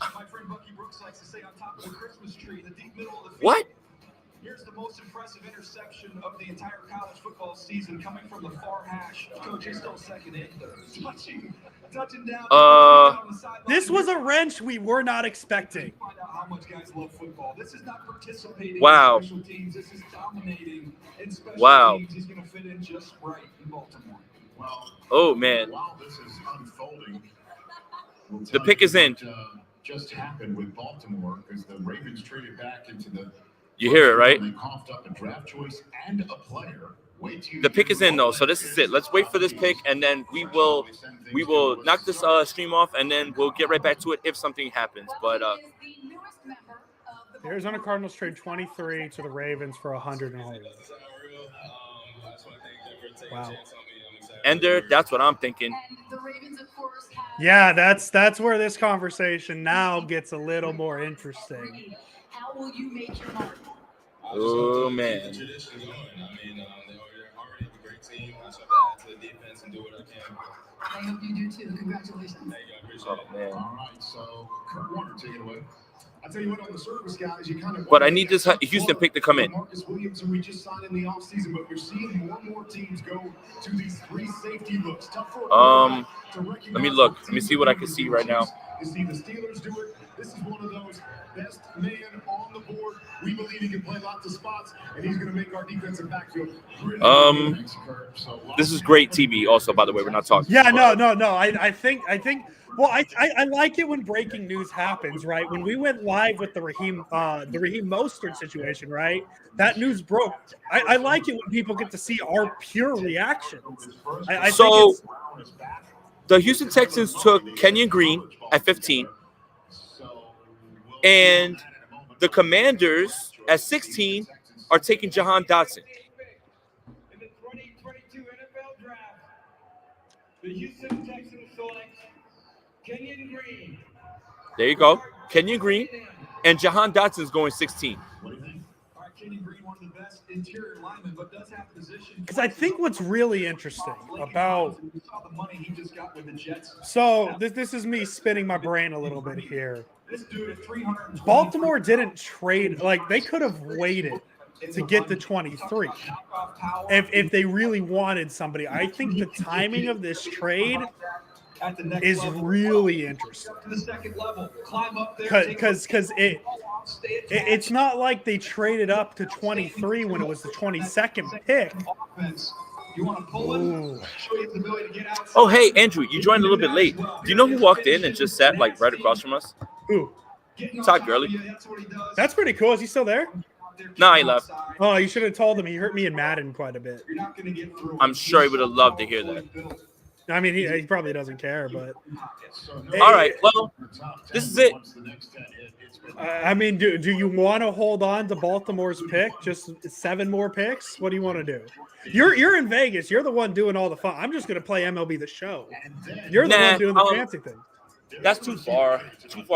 What? Here's the most impressive interception of the entire college football season coming from the far hash. Coach is still second in. Touching down. This was a wrench we were not expecting. Find out how much guys love football. This is not participating Wow. in special teams. This is dominating in special Wow. teams. He's going to fit in just right in Baltimore. Oh, man. While this is unfolding, The pick is in. Just happened with Baltimore because the Ravens traded back into the. You hear it, right? They coughed up a draft choice and a player. The pick is in though, so this is it. Let's wait for this pick, and then we will knock this stream off, and then we'll get right back to it if something happens. But the Arizona Cardinals trade 23 to the Ravens for 100 and 100. Wow. Ender, that's what I'm thinking. Yeah, that's where this conversation now gets a little more interesting. How will you make your mark? Oh man. I hope you do too. Congratulations. Oh man. All right, so Kurt Warner, take it away. I tell you what, on the surface, guys, you kind of. But I need this Houston pick to come in. Marcus Williams, who we just signed in the offseason, but we're seeing more and more teams go to these 3 safety looks. Tough for let me look. Let me see what I can see right now. You see the Steelers do it. This is one of those best man on the board. We believe he can play lots of spots, and he's going to make our defensive backfield really This is great TV also, by the way. We're not talking. Yeah, no. I think well, I like it when breaking news happens, right? When we went live with the Raheem Mostert situation, right? That news broke. I like it when people get to see our pure reactions. I So think the Houston Texans took Kenyon Green at 15, and the Commanders at 16 are taking Jahan Dotson. In the 2022 NFL Draft, the Houston Texans select Kenyon Green. There you go. Kenyon Green and Jahan Dotson is going 16. Kenyon Green, one of the best interior linemen, but does have position. because I think what's really interesting about The money he just got with the Jets. so this is me spinning my brain a little bit here. This dude at 300. Baltimore didn't trade, like they could have waited to get the 23 if they really wanted somebody. I think the timing of this trade is really interesting to the second level. Climb up there. because it's not like they traded up to 23 when it was the 22nd pick. You want to pull it? Show you the ability to get outside. Oh, hey, Andrew, you joined a little bit late. Do you know who walked in and just sat like right across from us? Ooh, Todd Gurley. that's pretty cool. Is he still there? No, he left. Oh, you should have told him. He hurt me in Madden quite a bit. You're not going to get through. I'm sure he would have loved to hear that. I mean, he probably doesn't care, but All right, well, this is it. I mean, do you want to hold on to Baltimore's pick? Just 7 more picks? What do you want to do? You're in Vegas. You're the one doing all the fun. I'm just going to play MLB The Show. You're the one doing the fancy thing. That's too far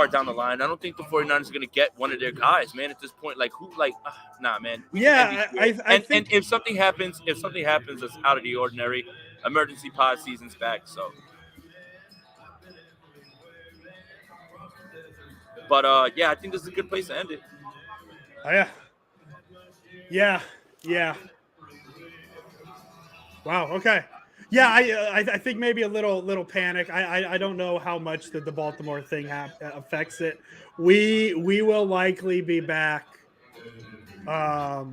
down the line. I don't think the 49ers are going to get one of their guys, man, at this point. Like, who, like, nah, man. Yeah, I think and if something happens that's out of the ordinary, emergency pod season's back, so. But, yeah, I think this is a good place to end it. Oh, yeah. Wow. Okay. Yeah, I think maybe a little panic. I don't know how much the Baltimore thing affects it. We will likely be back. I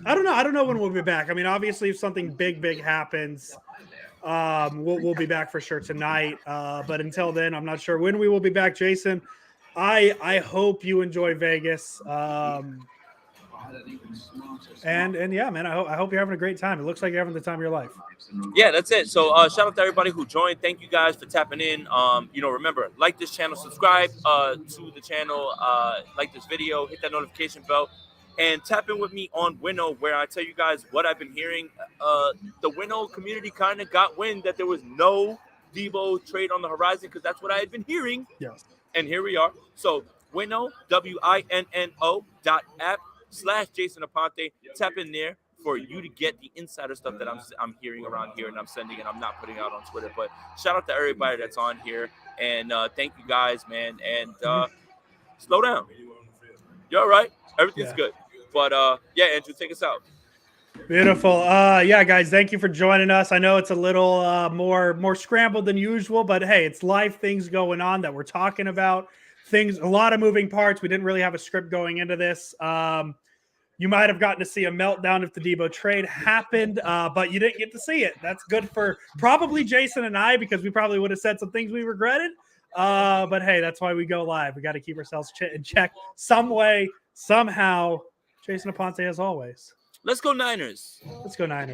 don't know when we'll be back. I mean, obviously, if something big happens, we'll be back for sure tonight. But until then, I'm not sure when we will be back. Jason, I hope you enjoy Vegas. And yeah, man, I hope you're having a great time. It looks like you're having the time of your life. Yeah, that's it. So shout out to everybody who joined. Thank you guys for tapping in. Remember, like this channel, subscribe to the channel, like this video, hit that notification bell, and tap in with me on Winnow, where I tell you guys what I've been hearing. The Winnow community kind of got wind that there was no Debo trade on the horizon, because that's what I had been hearing. Yes. And here we are. So Winnow, WINNO.app/Jason Aponte. Tap in there for you to get the insider stuff that I'm hearing around here, and I'm sending and I'm not putting out on Twitter. But shout out to everybody that's on here, and thank you guys, man. And slow down. You're all right. Everything's good. But yeah, Andrew, take us out. Beautiful. Yeah, guys, thank you for joining us. I know it's a little more scrambled than usual, but hey, it's live things going on that we're talking about. A lot of moving parts. We didn't really have a script going into this. You might have gotten to see a meltdown if the Debo trade happened, but you didn't get to see it. That's good for probably Jason and I, because we probably would have said some things we regretted. But hey, that's why we go live. We got to keep ourselves in check some way, somehow. Jason Aponte, as always. Let's go Niners. Let's go Niners.